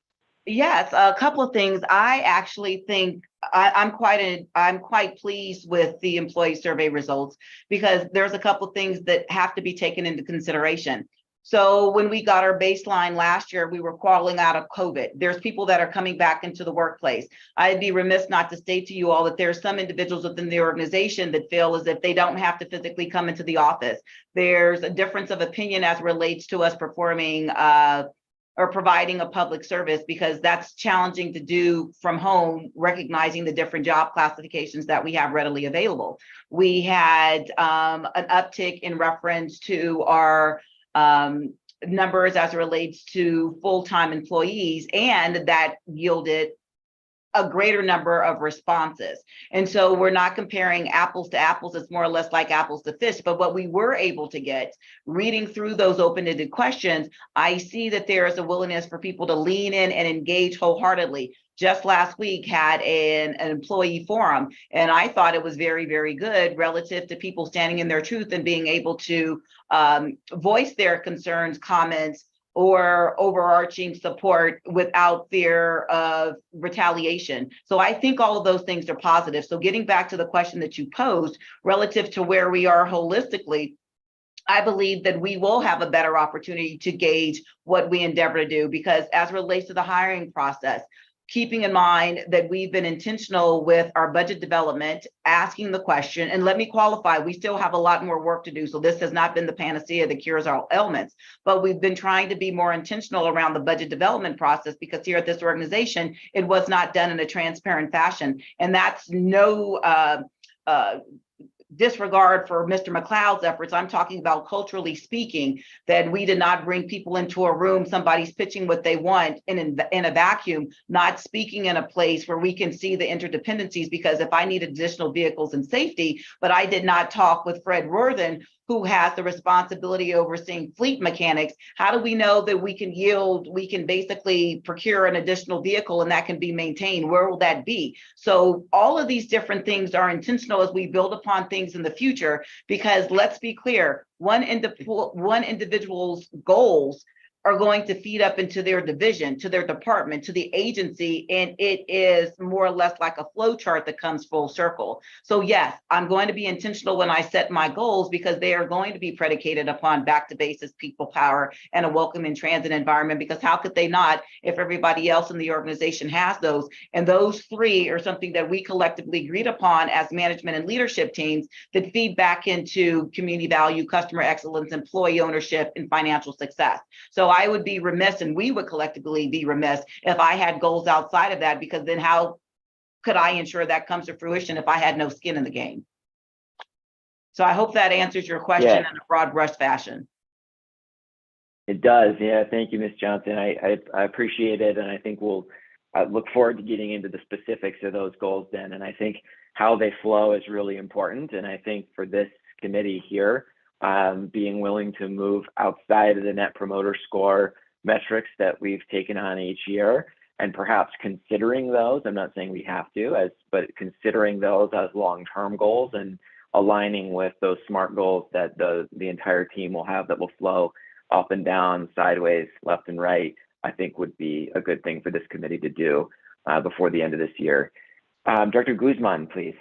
Yes, a couple of things. I actually think I'm quite pleased with the employee survey results, because there's a couple of things that have to be taken into consideration. So when we got our baseline last year, we were crawling out of COVID. There's people that are coming back into the workplace. I'd be remiss not to state to you all that there's some individuals within the organization that feel as if they don't have to physically come into the office. There's a difference of opinion as relates to us performing or providing a public service, because that's challenging to do from home, recognizing the different job classifications that we have readily available. We had an uptick in reference to our numbers as it relates to full-time employees, and that yielded a greater number of responses. And so we're not comparing apples to apples, it's more or less like apples to fish. But what we were able to get, reading through those open-ended questions, I see that there is a willingness for people to lean in and engage wholeheartedly. Just last week had an employee forum, and I thought it was very, very good relative to people standing in their truth and being able to voice their concerns, comments, or overarching support without fear of retaliation. So I think all of those things are positive. So getting back to the question that you posed relative to where we are holistically, I believe that we will have a better opportunity to gauge what we endeavor to do, because as it relates to the hiring process, keeping in mind that we've been intentional with our budget development, asking the question, and let me qualify, we still have a lot more work to do. So this has not been the panacea that cures all ailments, but we've been trying to be more intentional around the budget development process, because here at this organization, it was not done in a transparent fashion. And that's no disregard for Mr. McLeod's efforts. I'm talking about culturally speaking, that we did not bring people into a room, somebody's pitching what they want in a vacuum, not speaking in a place where we can see the interdependencies. Because if I need additional vehicles and safety, but I did not talk with Fred Worthen, who has the responsibility overseeing fleet mechanics, how do we know that we can basically procure an additional vehicle and that can be maintained? Where will that be? So all of these different things are intentional as we build upon things in the future, because let's be clear, one individual's goals are going to feed up into their division, to their department, to the agency, and it is more or less like a flow chart that comes full circle. So yes, I'm going to be intentional when I set my goals, because they are going to be predicated upon back to basics, people power, and a welcoming transit environment, because how could they not if everybody else in the organization has those? And those three are something that we collectively agreed upon as management and leadership teams that feed back into community value, customer excellence, employee ownership, and financial success. So I would be remiss, and we would collectively be remiss, if I had goals outside of that, because then how could I ensure that comes to fruition if I had no skin in the game? So I hope that answers your question in a broad brush fashion. It does. Yeah. Thank you, Ms. Johnson. I appreciate it. And I think we'll look forward to getting into the specifics of those goals then. And I think how they flow is really important. And I think for this committee here, being willing to move outside of the Net Promoter Score metrics that we've taken on each year, and perhaps considering those, I'm not saying we have to, but considering those as long-term goals and aligning with those SMART goals that the entire team will have, that will flow up and down, sideways, left and right, I think would be a good thing for this committee to do before the end of this year. Director Guzman, please.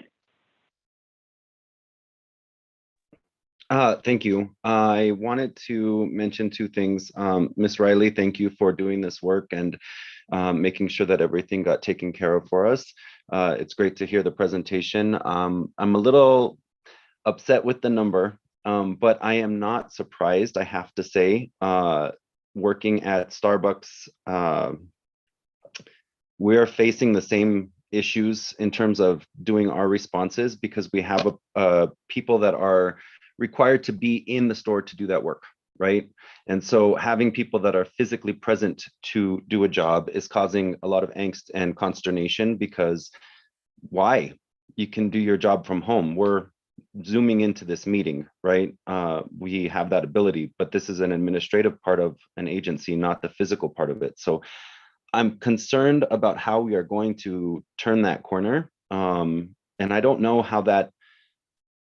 Thank you. I wanted to mention two things. Ms. Riley, thank you for doing this work and making sure that everything got taken care of for us. It's great to hear the presentation. I'm a little upset with the number, but I am not surprised, I have to say. Working at Starbucks, we're facing the same issues in terms of doing our responses, because we have people that are required to be in the store to do that work, right? And so having people that are physically present to do a job is causing a lot of angst and consternation, because why? You can do your job from home. We're zooming into this meeting, right? We have that ability, but this is an administrative part of an agency, not the physical part of it. So I'm concerned about how we are going to turn that corner. And I don't know how that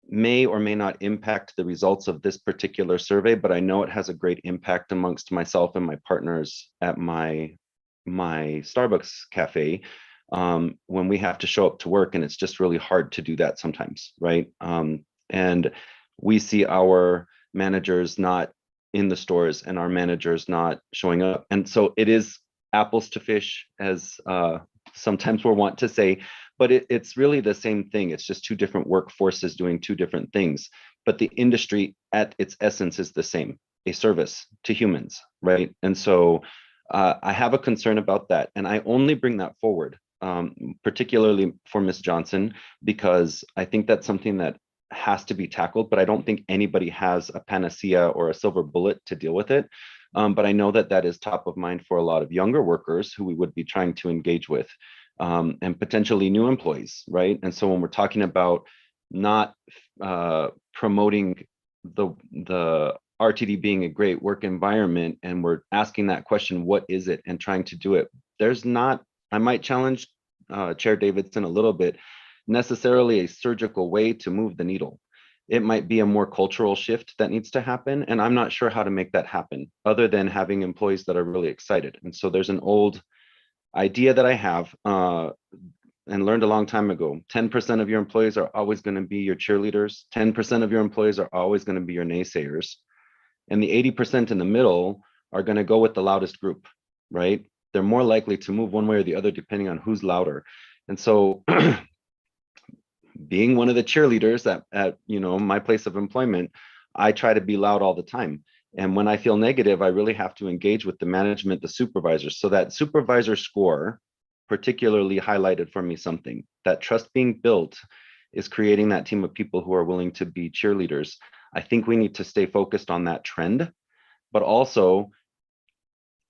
may or may not impact the results of this particular survey, but I know it has a great impact amongst myself and my partners at my Starbucks cafe, when we have to show up to work, and it's just really hard to do that sometimes, right? And we see our managers not in the stores and our managers not showing up. And so it is apples to fish, as sometimes we're wont to say, but it's really the same thing. It's just two different workforces doing two different things, but the industry at its essence is the same, a service to humans, right? And so I have a concern about that. And I only bring that forward, particularly for Ms. Johnson, because I think that's something that has to be tackled, but I don't think anybody has a panacea or a silver bullet to deal with it. But I know that that is top of mind for a lot of younger workers who we would be trying to engage with, and potentially new employees, right? And so when we're talking about not promoting the RTD being a great work environment, and we're asking that question, what is it, and trying to do it, there's not, I might challenge Chair Davidson a little bit, necessarily a surgical way to move the needle. It might be a more cultural shift that needs to happen, and I'm not sure how to make that happen other than having employees that are really excited. And so there's an old idea that I have and learned a long time ago. 10% of your employees are always going to be your cheerleaders. 10% of your employees are always going to be your naysayers. And the 80% in the middle are going to go with the loudest group, right? they're more likely to move one way or the other depending on who's louder. And so being one of the cheerleaders at my place of employment, I try to be loud all the time. And when I feel negative, I really have to engage with the management, the supervisors. So that supervisor score particularly highlighted for me something. That trust being built is creating that team of people who are willing to be cheerleaders. I think we need to stay focused on that trend, but also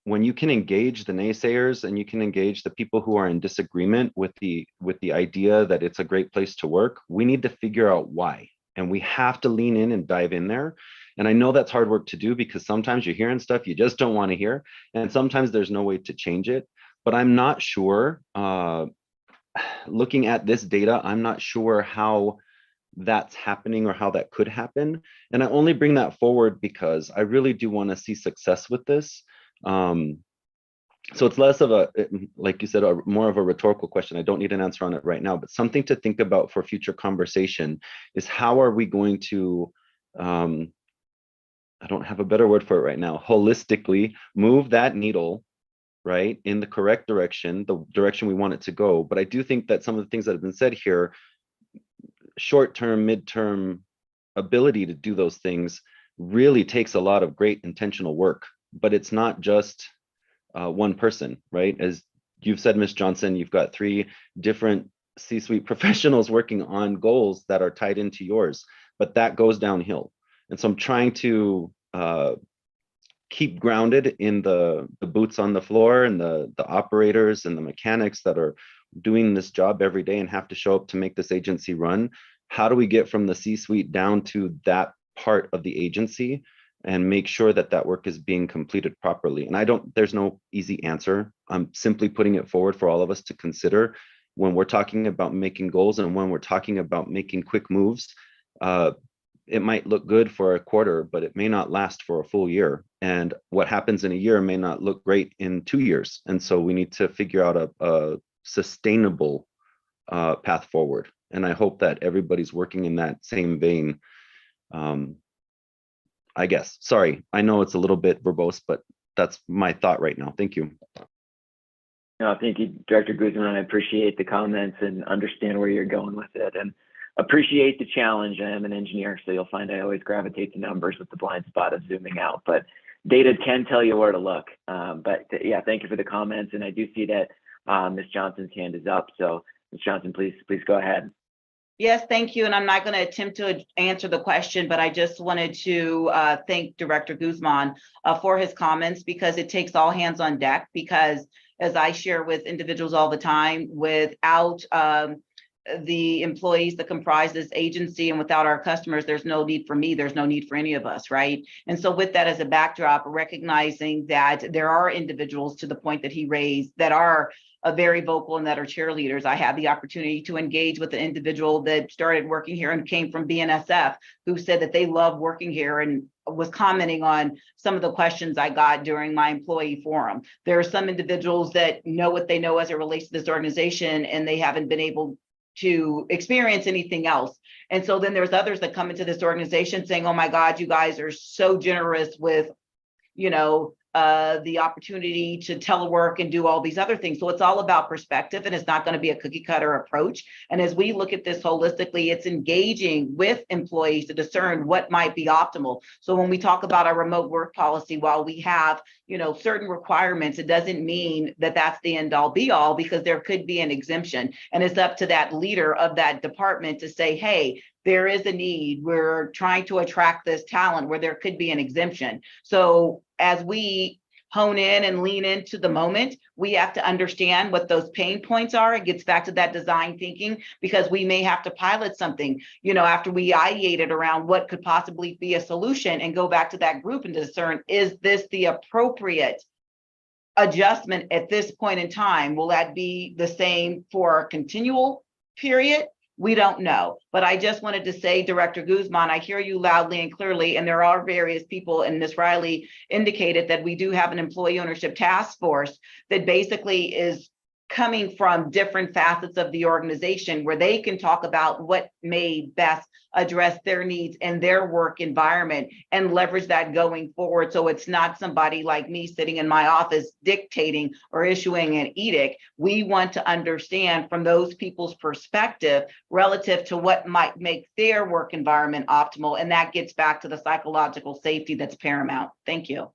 when you can engage the naysayers and you can engage the people who are in disagreement with the idea that it's a great place to work, we need to figure out why. And we have to lean in and dive in there. And I know that's hard work to do because sometimes you're hearing stuff you just don't want to hear. And sometimes there's no way to change it. But I'm not sure, looking at this data, I'm not sure how that's happening or how that could happen. And I only bring that forward because I really do want to see success with this. So it's less of a, like you said, more of a rhetorical question. I don't need an answer on it right now, but something to think about for future conversation is how are we going to, I don't have a better word for it right now, holistically move that needle, right, in the correct direction, the direction we want it to go. But I do think that some of the things that have been said here, short-term, mid-term ability to do those things really takes a lot of great intentional work. But it's not just one person, right? As you've said, Ms. Johnson, you've got 3 different C-suite professionals working on goals that are tied into yours, but that goes downhill. And so I'm trying to keep grounded in the boots on the floor and the operators and the mechanics that are doing this job every day and have to show up to make this agency run. How do we get from the C-suite down to that part of the agency and make sure that that work is being completed properly? And there's no easy answer. I'm simply putting it forward for all of us to consider when we're talking about making goals and when we're talking about making quick moves. It might look good for a quarter, but it may not last for a full year. And what happens in a year may not look great in 2 years. And so we need to figure out a sustainable path forward. And I hope that everybody's working in that same vein. I guess, sorry, I know it's a little bit verbose, but that's my thought right now. Thank you. No, thank you, Director Guzman. I appreciate the comments and understand where you're going with it, and appreciate the challenge. I am an engineer, so you'll find I always gravitate to numbers with the blind spot of zooming out, but data can tell you where to look. Yeah, thank you for the comments. And I do see that Ms. Johnson's hand is up. So Ms. Johnson, please go ahead. Yes, thank you. And I'm not going to attempt to answer the question, but I just wanted to thank Director Guzman for his comments, because it takes all hands on deck. Because as I share with individuals all the time, without the employees that comprise this agency and without our customers, there's no need for me, there's no need for any of us, right? And so with that as a backdrop, recognizing that there are individuals, to the point that he raised, that are very vocal and that are cheerleaders. I had the opportunity to engage with an individual that started working here and came from BNSF, who said that they love working here and was commenting on some of the questions I got during my employee forum. There are some individuals that know what they know as it relates to this organization, and they haven't been able to experience anything else. And so then there's others that come into this organization saying, oh my God, you guys are so generous with, the opportunity to telework and do all these other things. So it's all about perspective, and it's not going to be a cookie cutter approach. And as we look at this holistically, it's engaging with employees to discern what might be optimal. So when we talk about our remote work policy, while we have, certain requirements, it doesn't mean that that's the end all be all, because there could be an exemption. And it's up to that leader of that department to say, hey, there is a need. We're trying to attract this talent where there could be an exemption. So as we hone in and lean into the moment, we have to understand what those pain points are. It gets back to that design thinking, because we may have to pilot something, after we ideated around what could possibly be a solution, and go back to that group and discern, is this the appropriate adjustment at this point in time? Will that be the same for a continual period? We don't know. But I just wanted to say, Director Guzman, I hear you loudly and clearly, and there are various people, and Ms. Riley indicated that we do have an employee ownership task force that basically is coming from different facets of the organization where they can talk about what may best address their needs and their work environment and leverage that going forward. So it's not somebody like me sitting in my office dictating or issuing an edict. We want to understand from those people's perspective relative to what might make their work environment optimal. And that gets back to the psychological safety that's paramount. Thank you.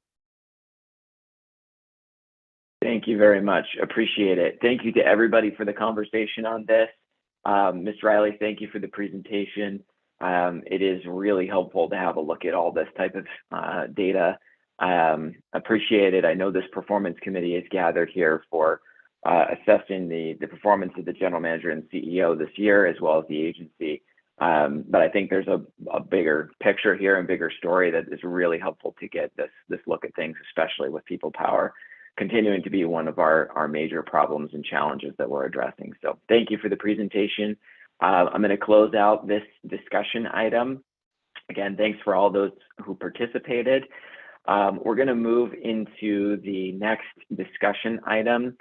Thank you very much. Appreciate it. Thank you to everybody for the conversation on this. Ms. Riley, thank you for the presentation. It is really helpful to have a look at all this type of data. Appreciate it. I know this performance committee is gathered here for assessing the performance of the general manager and CEO this year, as well as the agency. But I think there's a bigger picture here and bigger story that is really helpful to get this look at things, especially with people power continuing to be one of our major problems and challenges that we're addressing. So thank you for the presentation. I'm going to close out this discussion item. Again, thanks for all those who participated. We're going to move into the next discussion item,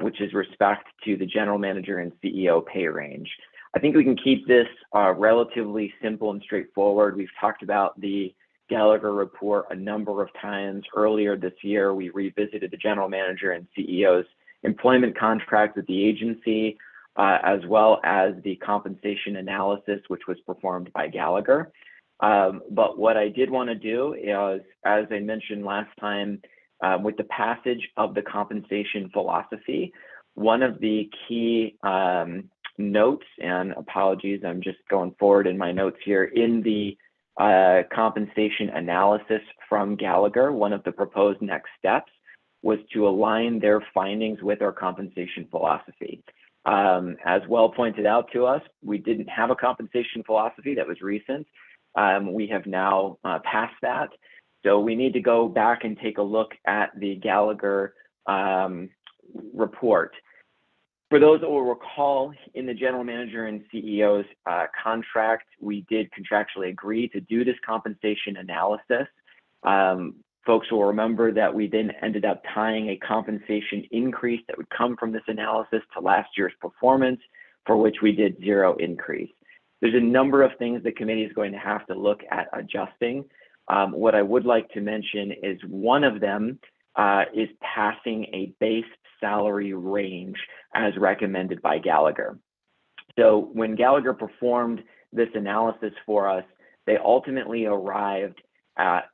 which is respect to the general manager and CEO pay range. I think we can keep this relatively simple and straightforward. We've talked about the Gallagher report a number of times. Earlier this year, we revisited the general manager and CEO's employment contract with the agency, as well as the compensation analysis, which was performed by Gallagher. But what I did want to do is, as I mentioned last time, with the passage of the compensation philosophy, one of the key notes, and apologies, I'm just going forward in my notes here, in the compensation analysis from Gallagher, one of the proposed next steps was to align their findings with our compensation philosophy. As well pointed out to us, we didn't have a compensation philosophy that was recent. We have now passed that. So we need to go back and take a look at the Gallagher report. For those that will recall, in the general manager and CEO's contract, we did contractually agree to do this compensation analysis. Folks will remember that we then ended up tying a compensation increase that would come from this analysis to last year's performance, for which we did 0 increase. There's a number of things the committee is going to have to look at adjusting. What I would like to mention is one of them is passing a base salary range as recommended by Gallagher. So when Gallagher performed this analysis for us, they ultimately arrived at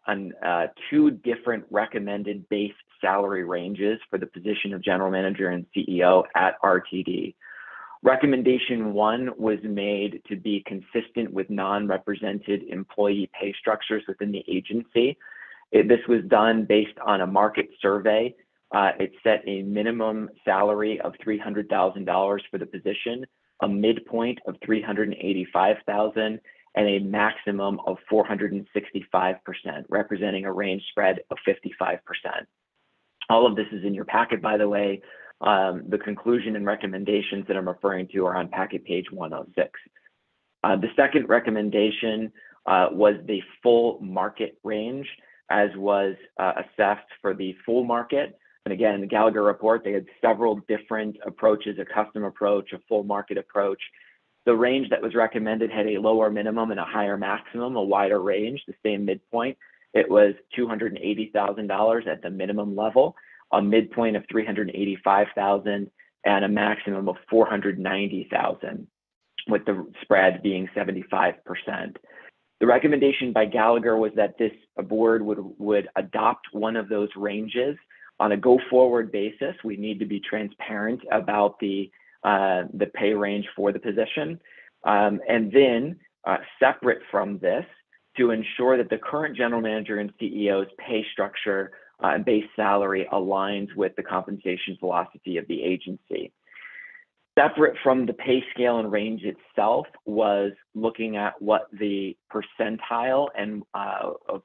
2 different recommended base salary ranges for the position of general manager and CEO at RTD. Recommendation 1 was made to be consistent with non-represented employee pay structures within the agency. This was done based on a market survey. It set a minimum salary of $300,000 for the position, a midpoint of $385,000, and a maximum of 465%, representing a range spread of 55%. All of this is in your packet, by the way. The conclusion and recommendations that I'm referring to are on packet page 106. The second recommendation was the full market range, as was assessed for the full market. And again, in the Gallagher report, they had several different approaches: a custom approach, a full market approach. The range that was recommended had a lower minimum and a higher maximum, a wider range, the same midpoint. It was $280,000 at the minimum level, a midpoint of $385,000, and a maximum of $490,000, with the spread being 75%. The recommendation by Gallagher was that this board would adopt one of those ranges. On a go-forward basis, we need to be transparent about the pay range for the position. And then separate from this, to ensure that the current general manager and CEO's pay structure and base salary aligns with the compensation philosophy of the agency. Separate from the pay scale and range itself was looking at what the percentile and of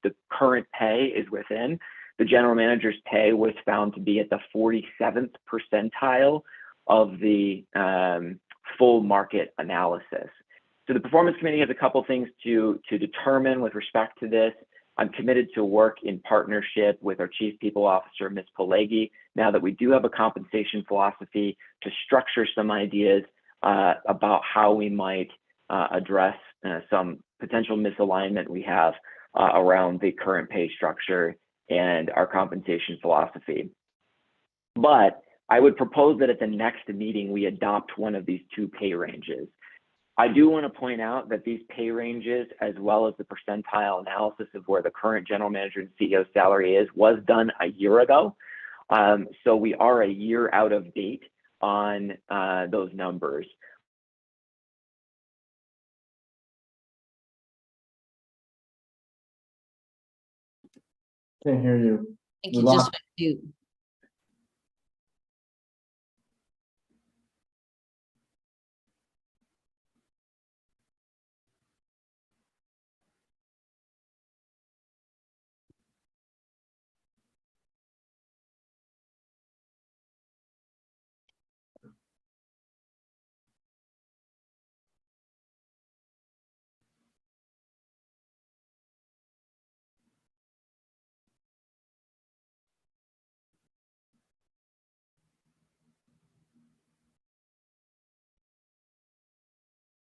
the current pay is within. The general manager's pay was found to be at the 47th percentile of the full market analysis. So the performance committee has a couple things to determine with respect to this. I'm committed to work in partnership with our Chief People Officer, Ms. Pelegi, now that we do have a compensation philosophy, to structure some ideas about how we might address some potential misalignment we have around the current pay structure and our compensation philosophy. But I would propose that at the next meeting, we adopt one of these two pay ranges. I do want to point out that these pay ranges, as well as the percentile analysis of where the current general manager and CEO salary is, was done a year ago. So we are a year out of date on those numbers. Can't hear you. I think We you lost- just went mute.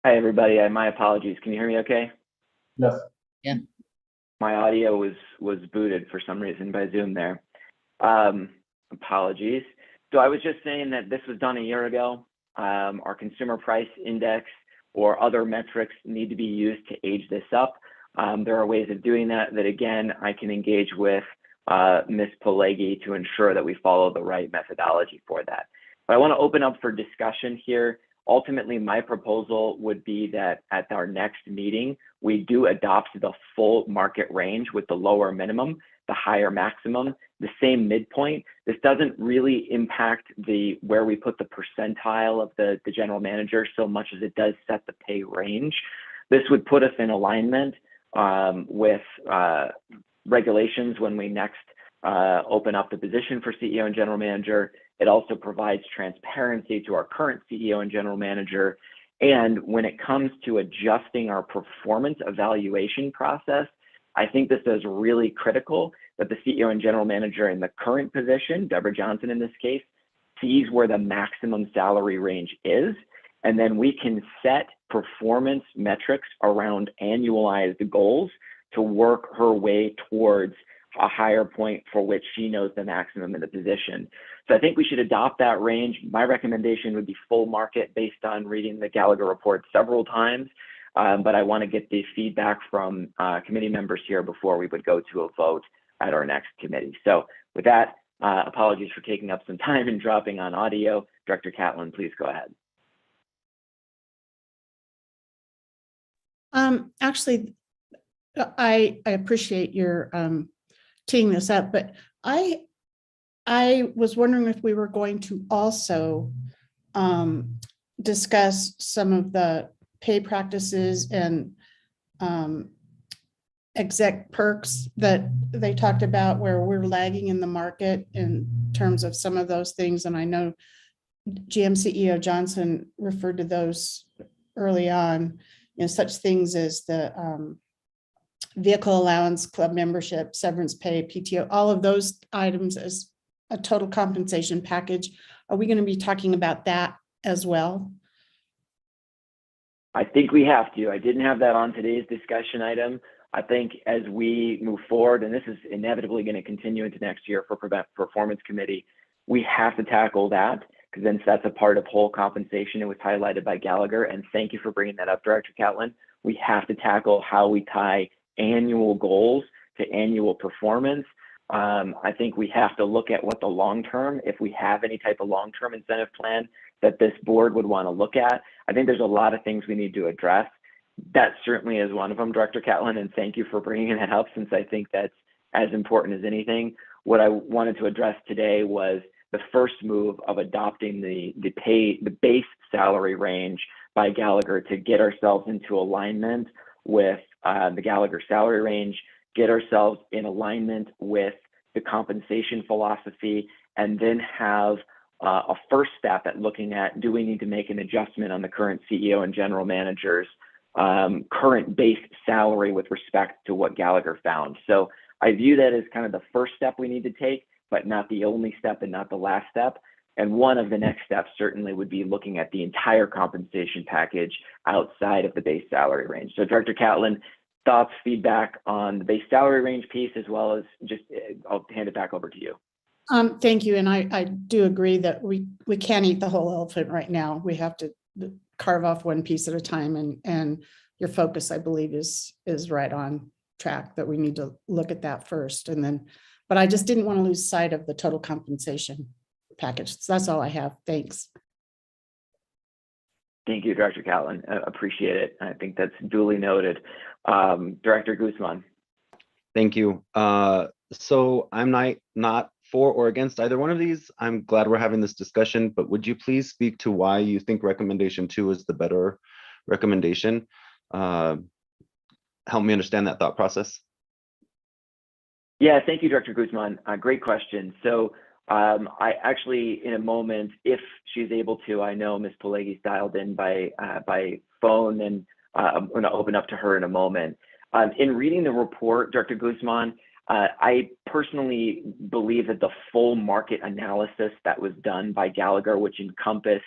Hi, everybody. My apologies. Can you hear me okay? Yes. My audio was booted for some reason by Zoom there. Apologies. So I was just saying that this was done a year ago. Our consumer price index or other metrics need to be used to age this up. There are ways of doing that again, I can engage with Ms. Pelegi to ensure that we follow the right methodology for that. But I want to open up for discussion here. Ultimately, my proposal would be that at our next meeting, we do adopt the full market range with the lower minimum, the higher maximum, the same midpoint. This doesn't really impact where we put the percentile of the general manager so much as it does set the pay range. This would put us in alignment with regulations when we next open up the position for CEO and general manager. It also provides transparency to our current CEO and general manager. And when it comes to adjusting our performance evaluation process, I think this is really critical that the CEO and general manager in the current position, Deborah Johnson in this case, sees where the maximum salary range is. And then we can set performance metrics around annualized goals to work her way towards a higher point for which she knows the maximum in the position. So I think we should adopt that range. My recommendation would be full market based on reading the Gallagher report several times. But I want to get the feedback from committee members here before we would go to a vote at our next committee. So with that, apologies for taking up some time and dropping on audio. Director Catlin, please go ahead. Actually, I appreciate your teeing this up, but I was wondering if we were going to also discuss some of the pay practices and exec perks that they talked about where we're lagging in the market in terms of some of those things. And I know GM CEO Johnson referred to those early on, such things as the vehicle allowance, club membership, severance pay, PTO, all of those items as a total compensation package. Are we going to be talking about that as well? I think we have to. I didn't have that on today's discussion item. I think as we move forward, and this is inevitably going to continue into next year for Performance Committee, we have to tackle that because then that's a part of whole compensation. It was highlighted by Gallagher, and thank you for bringing that up, Director Catlin. We have to tackle how we tie annual goals to annual performance. I think we have to look at what the long-term, if we have any type of long-term incentive plan that this board would want to look at. I think there's a lot of things we need to address. That certainly is one of them, Director Catlin, and thank you for bringing that up since I think that's as important as anything. What I wanted to address today was the first move of adopting the base salary range by Gallagher to get ourselves into alignment with the Gallagher salary range, get ourselves in alignment with the compensation philosophy, and then have a first step at looking at, do we need to make an adjustment on the current CEO and general manager's current base salary with respect to what Gallagher found. So I view that as kind of the first step we need to take, but not the only step and not the last step. And one of the next steps certainly would be looking at the entire compensation package outside of the base salary range. So Director Catlin, thoughts, feedback on the base salary range piece, as well as just, I'll hand it back over to you. Thank you. And I do agree that we can't eat the whole elephant right now. We have to carve off one piece at a time, and your focus, I believe, is right on track, that we need to look at that first. And then, but I just didn't want to lose sight of the total compensation package. So that's all I have. Thanks. Thank you, Director Catlin. Appreciate it. I think that's duly noted. Director Guzman. Thank you. So I'm not for or against either one of these. I'm glad we're having this discussion, but would you please speak to why you think recommendation 2 is the better recommendation? Help me understand that thought process. Yeah, thank you, Director Guzman. Great question. So I actually, in a moment, if she's able to, I know Ms. Pileggi's dialed in by phone, and I'm going to open up to her in a moment. In reading the report, Director Guzman, I personally believe that the full market analysis that was done by Gallagher, which encompassed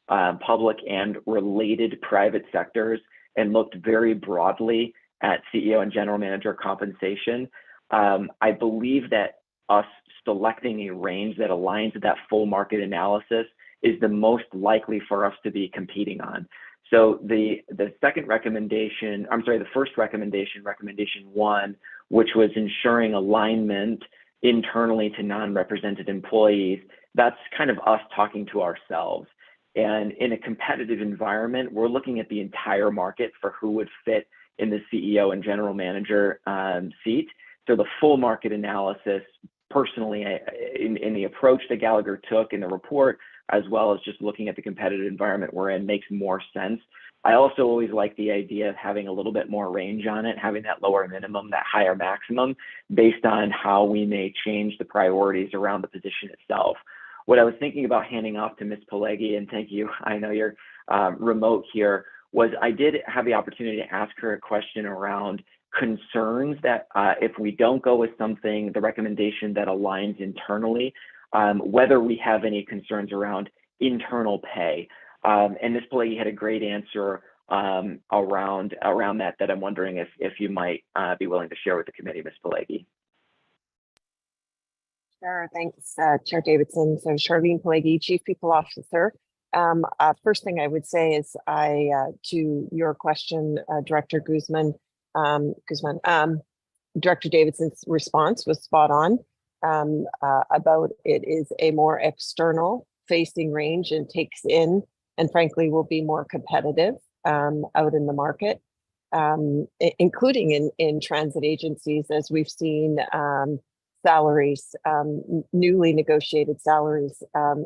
public and related private sectors and looked very broadly at CEO and general manager compensation, I believe that us selecting a range that aligns with that full market analysis is the most likely for us to be competing on. So the second recommendation, I'm sorry, the first recommendation, recommendation 1, which was ensuring alignment internally to non-represented employees, that's kind of us talking to ourselves. And in a competitive environment, we're looking at the entire market for who would fit in the CEO and general manager seat. So the full market analysis, personally, in the approach that Gallagher took in the report, as well as just looking at the competitive environment we're in, makes more sense. I also always like the idea of having a little bit more range on it, having that lower minimum, that higher maximum, based on how we may change the priorities around the position itself. What I was thinking about handing off to Ms. Pileggi, and thank you, I know you're remote here, was I did have the opportunity to ask her a question around concerns that if we don't go with something, the recommendation that aligns internally, whether we have any concerns around internal pay. And Ms. Pileggi had a great answer around that I'm wondering if you might be willing to share with the committee, Ms. Pileggi. Sure, thanks, Chair Davidson. So Charlene Pileggi, Chief People Officer. First thing I would say is to your question, Director Guzman, Director Davidson's response was spot on about it is a more external facing range and takes in, and frankly will be more competitive out in the market, including in transit agencies, as we've seen salaries, newly negotiated salaries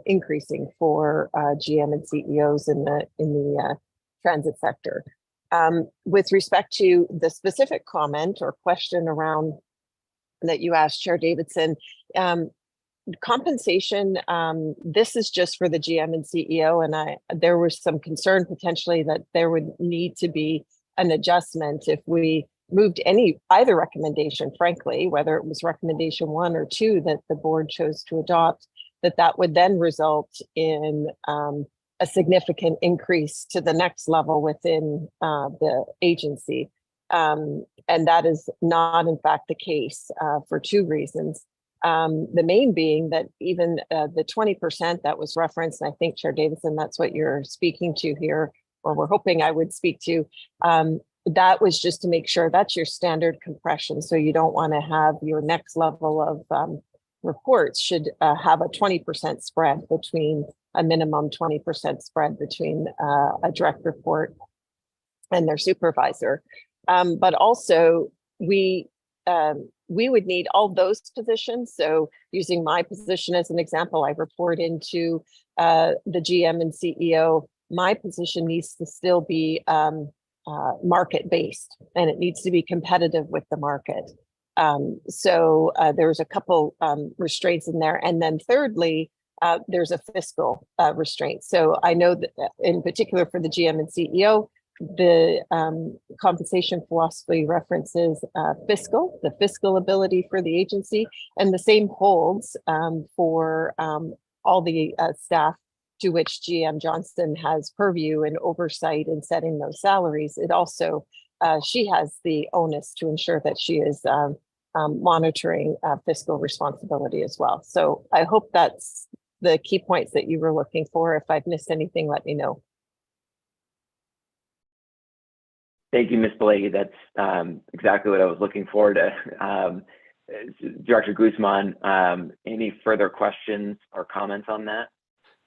increasing for GM and CEOs in the transit sector. With respect to the specific comment or question around that you asked, Chair Davidson, compensation, this is just for the GM and CEO, and there was some concern potentially that there would need to be an adjustment if we moved either recommendation, frankly, whether it was recommendation 1 or 2 that the board chose to adopt, that would then result in a significant increase to the next level within the agency. And that is not, in fact, the case for 2 reasons. The main being that even the 20% that was referenced, and I think, Chair Davidson, that's what you're speaking to here, or we're hoping I would speak to, that was just to make sure that's your standard compression. So you don't want to have your next level of reports should have a 20% spread between a minimum 20% spread between a direct report and their supervisor. But also we would need all those positions. So using my position as an example, I report into the GM and CEO. My position needs to still be market-based, and it needs to be competitive with the market. So there's a couple restraints in there. And then thirdly, there's a fiscal restraint. So I know that in particular for the GM and CEO, the compensation philosophy references the fiscal ability for the agency, and the same holds for all the staff to which GM Johnston has purview and oversight in setting those salaries. It also, she has the onus to ensure that she is monitoring fiscal responsibility as well. So I hope that's the key points that you were looking for. If I've missed anything, let me know. Thank you, Ms. Pelleggi. That's exactly what I was looking for to. Director Guzman, any further questions or comments on that?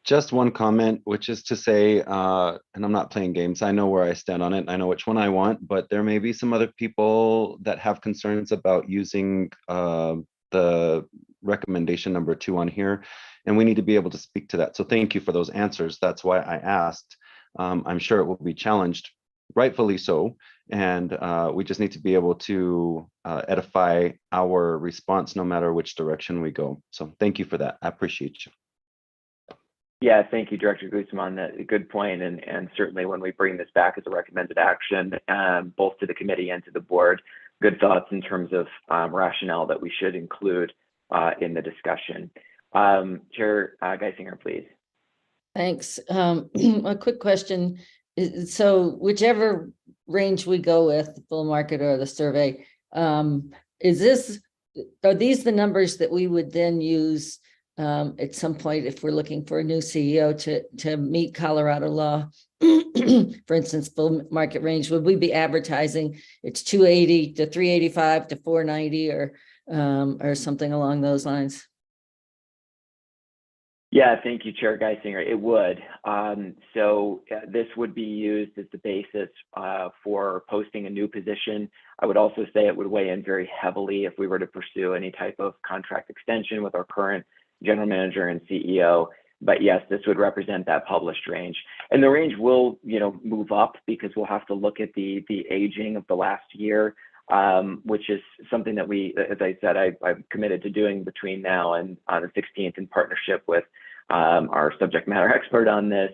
Just one comment, which is to say, and I'm not playing games, I know where I stand on it, I know which one I want, but there may be some other people that have concerns about using the recommendation number 2 on here, and we need to be able to speak to that. So thank you for those answers. That's why I asked. I'm sure it will be challenged, rightfully so, and we just need to be able to edify our response no matter which direction we go. So thank you for that. I appreciate you. Yeah, thank you, Director Guzman. A good point, and certainly when we bring this back as a recommended action, both to the committee and to the board, good thoughts in terms of rationale that we should include in the discussion. Chair Geisinger, please. Thanks. A quick question. So whichever range we go with, the full market or the survey, are these the numbers that we would then use at some point if we're looking for a new CEO to meet Colorado law? For instance, full market range, would we be advertising it's 280 to 385 to 490 or something along those lines? Yeah, thank you, Chair Geisinger. It would. This would be used as the basis for posting a new position. I would also say it would weigh in very heavily if we were to pursue any type of contract extension with our current general manager and CEO. But yes, this would represent that published range. And the range will, move up because we'll have to look at the aging of the last year, which is something that we, as I said, I'm committed to doing between now and on the 16th in partnership with our subject matter expert on this,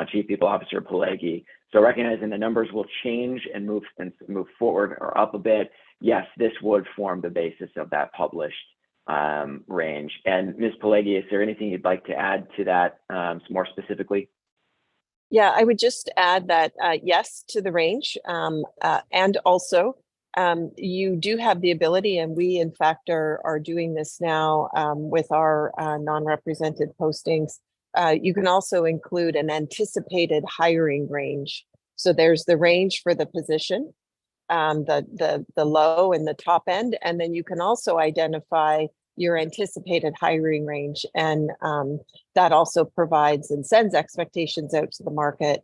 Chief People Officer Pelleggi. So recognizing the numbers will change and move forward or up a bit, yes, this would form the basis of that published range. And Ms. Pelleggi, is there anything you'd like to add to that more specifically? Yeah, I would just add that yes to the range, and also you do have the ability, and we in fact are doing this now with our non-represented postings. You can also include an anticipated hiring range. So there's the range for the position, the low and the top end, and then you can also identify your anticipated hiring range, and that also provides and sends expectations out to the market.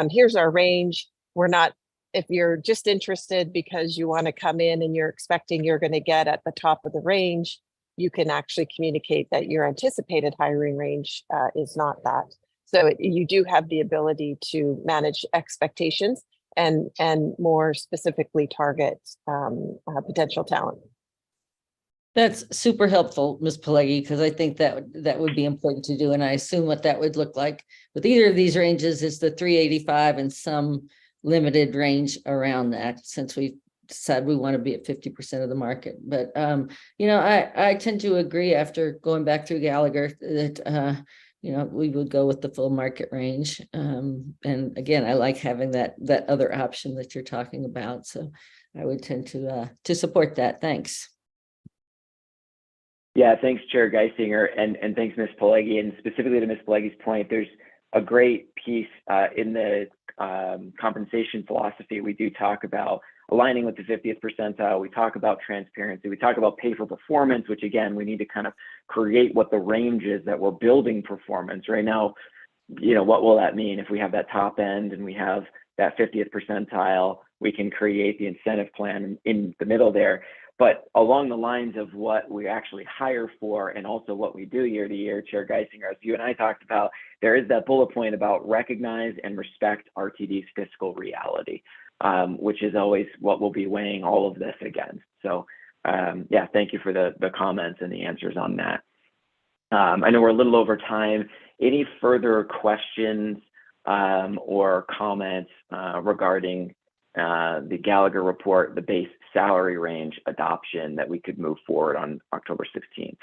Here's our range. We're not, if you're just interested because you want to come in and you're expecting you're going to get at the top of the range, you can actually communicate that your anticipated hiring range is not that. So you do have the ability to manage expectations and more specifically target potential talent. That's super helpful, Ms. Pelleggi, because I think that would be important to do. And I assume what that would look like with either of these ranges is the 385 and some limited range around that, since we said we want to be at 50% of the market. But, I tend to agree after going back through Gallagher that, we would go with the full market range. And again, I like having that other option that you're talking about. So I would tend to support that. Thanks. Yeah, thanks, Chair Geisinger, and thanks, Ms. Pelleggi. And specifically to Ms. Pelleggi's point, there's a great piece in the compensation philosophy. We do talk about aligning with the 50th percentile. We talk about transparency. We talk about pay for performance, which again, we need to kind of create what the range is that we're building performance. Right now, what will that mean? If we have that top end and we have that 50th percentile, we can create the incentive plan in the middle there. But along the lines of what we actually hire for and also what we do year to year, Chair Geisinger, as you and I talked about, there is that bullet point about recognize and respect RTD's fiscal reality, which is always what we'll be weighing all of this against. So yeah, thank you for the comments and the answers on that. I know we're a little over time. Any further questions or comments regarding the Gallagher report, the base salary range adoption, that we could move forward on October 16th.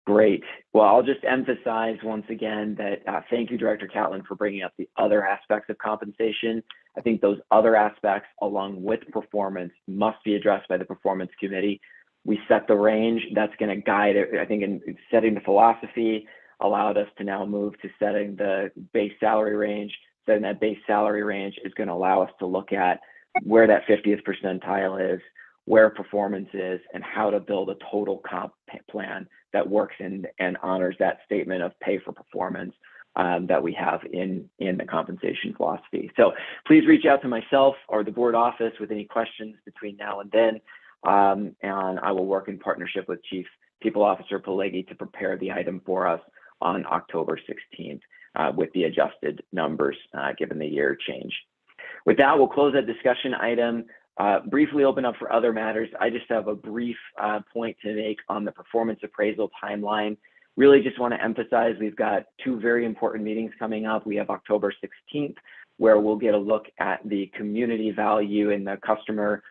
Great. Well, I'll just emphasize once again that thank you, Director Catlin, for bringing up the other aspects of compensation. I think those other aspects, along with performance, must be addressed by the Performance Committee. We set the range. That's going to guide it. I think in setting the philosophy allowed us to now move to setting the base salary range. Setting that base salary range is going to allow us to look at where that 50th percentile is, where performance is, and how to build a total comp plan that works and honors that statement of pay for performance that we have in the compensation philosophy. So please reach out to myself or the board office with any questions between now and then, and I will work in partnership with Chief People Officer Pileggi to prepare the item for us on October 16th with the adjusted numbers given the year change. With that, we'll close that discussion item. Briefly open up for other matters. I just have a brief point to make on the performance appraisal timeline. Really just want to emphasize we've got two very important meetings coming up. We have October 16th, where we'll get a look at the community value and the customer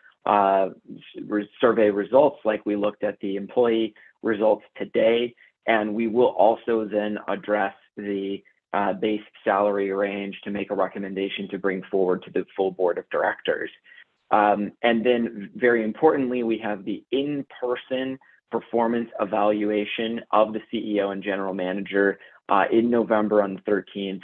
survey results, like we looked at the employee results today. And we will also then address the base salary range to make a recommendation to bring forward to the full board of directors. And then very importantly, we have the in-person performance evaluation of the CEO and general manager in November on the 13th.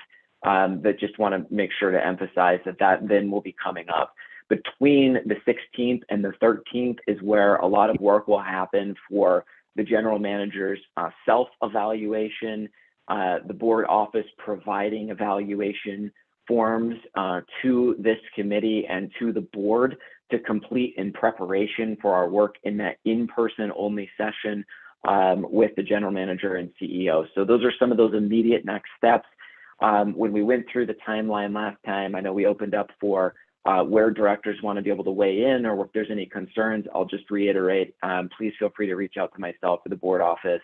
That just want to make sure to emphasize that then will be coming up. Between the 16th and the 13th is where a lot of work will happen for the general manager's self-evaluation, the board office providing evaluation forms to this committee and to the board to complete in preparation for our work in that in-person only session with the general manager and CEO. So those are some of those immediate next steps. When we went through the timeline last time, I know we opened up for where directors want to be able to weigh in or if there's any concerns. I'll just reiterate, please feel free to reach out to myself or the board office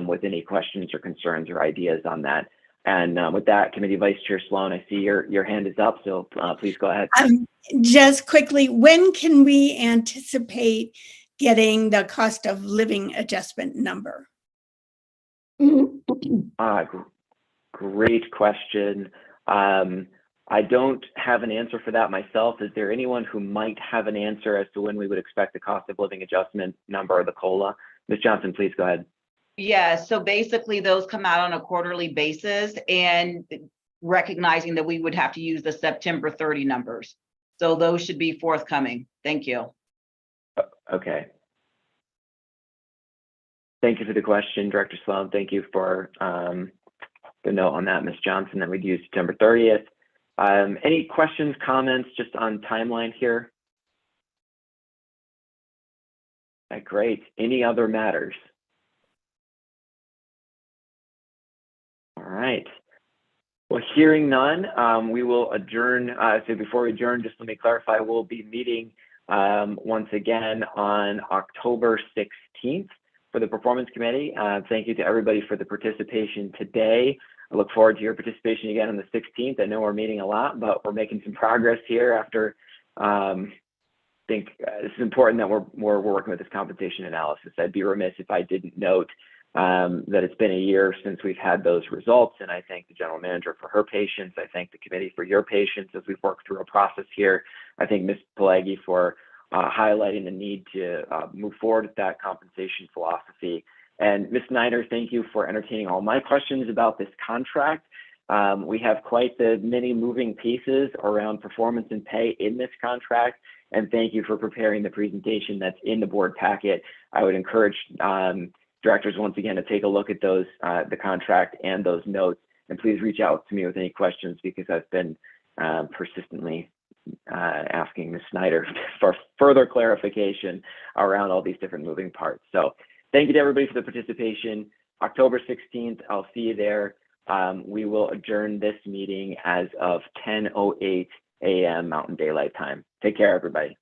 with any questions or concerns or ideas on that. And with that, Committee Vice Chair Sloan, I see your hand is up, so please go ahead. Just quickly, when can we anticipate getting the cost of living adjustment number? Great question. I don't have an answer for that myself. Is there anyone who might have an answer as to when we would expect the cost of living adjustment number or the COLA? Ms. Johnson, please go ahead. Yeah, so basically those come out on a quarterly basis, and recognizing that we would have to use the September 30 numbers. So those should be forthcoming. Thank you. Okay. Thank you for the question, Director Sloan. Thank you for the note on that, Ms. Johnson, that we'd use September 30th. Any questions, comments just on timeline here? Okay, great. Any other matters? All right. Well, hearing none, we will adjourn. So before we adjourn, just let me clarify, we'll be meeting once again on October 16th for the Performance Committee. Thank you to everybody for the participation today. I look forward to your participation again on the 16th. I know we're meeting a lot, but we're making some progress here after, I think this is important that we're working with this compensation analysis. I'd be remiss if I didn't note that it's been a year since we've had those results, and I thank the general manager for her patience. I thank the committee for your patience as we've worked through a process here. I thank Ms. Pileggi for highlighting the need to move forward with that compensation philosophy. And Ms. Snyder, thank you for entertaining all my questions about this contract. We have quite the many moving pieces around performance and pay in this contract, and thank you for preparing the presentation that's in the board packet. I would encourage directors once again to take a look at those, the contract and those notes, and please reach out to me with any questions, because I've been persistently asking Ms. Snyder for further clarification around all these different moving parts. So thank you to everybody for the participation. October 16th, I'll see you there. We will adjourn this meeting as of 10:08 a.m. Mountain Daylight Time. Take care, everybody.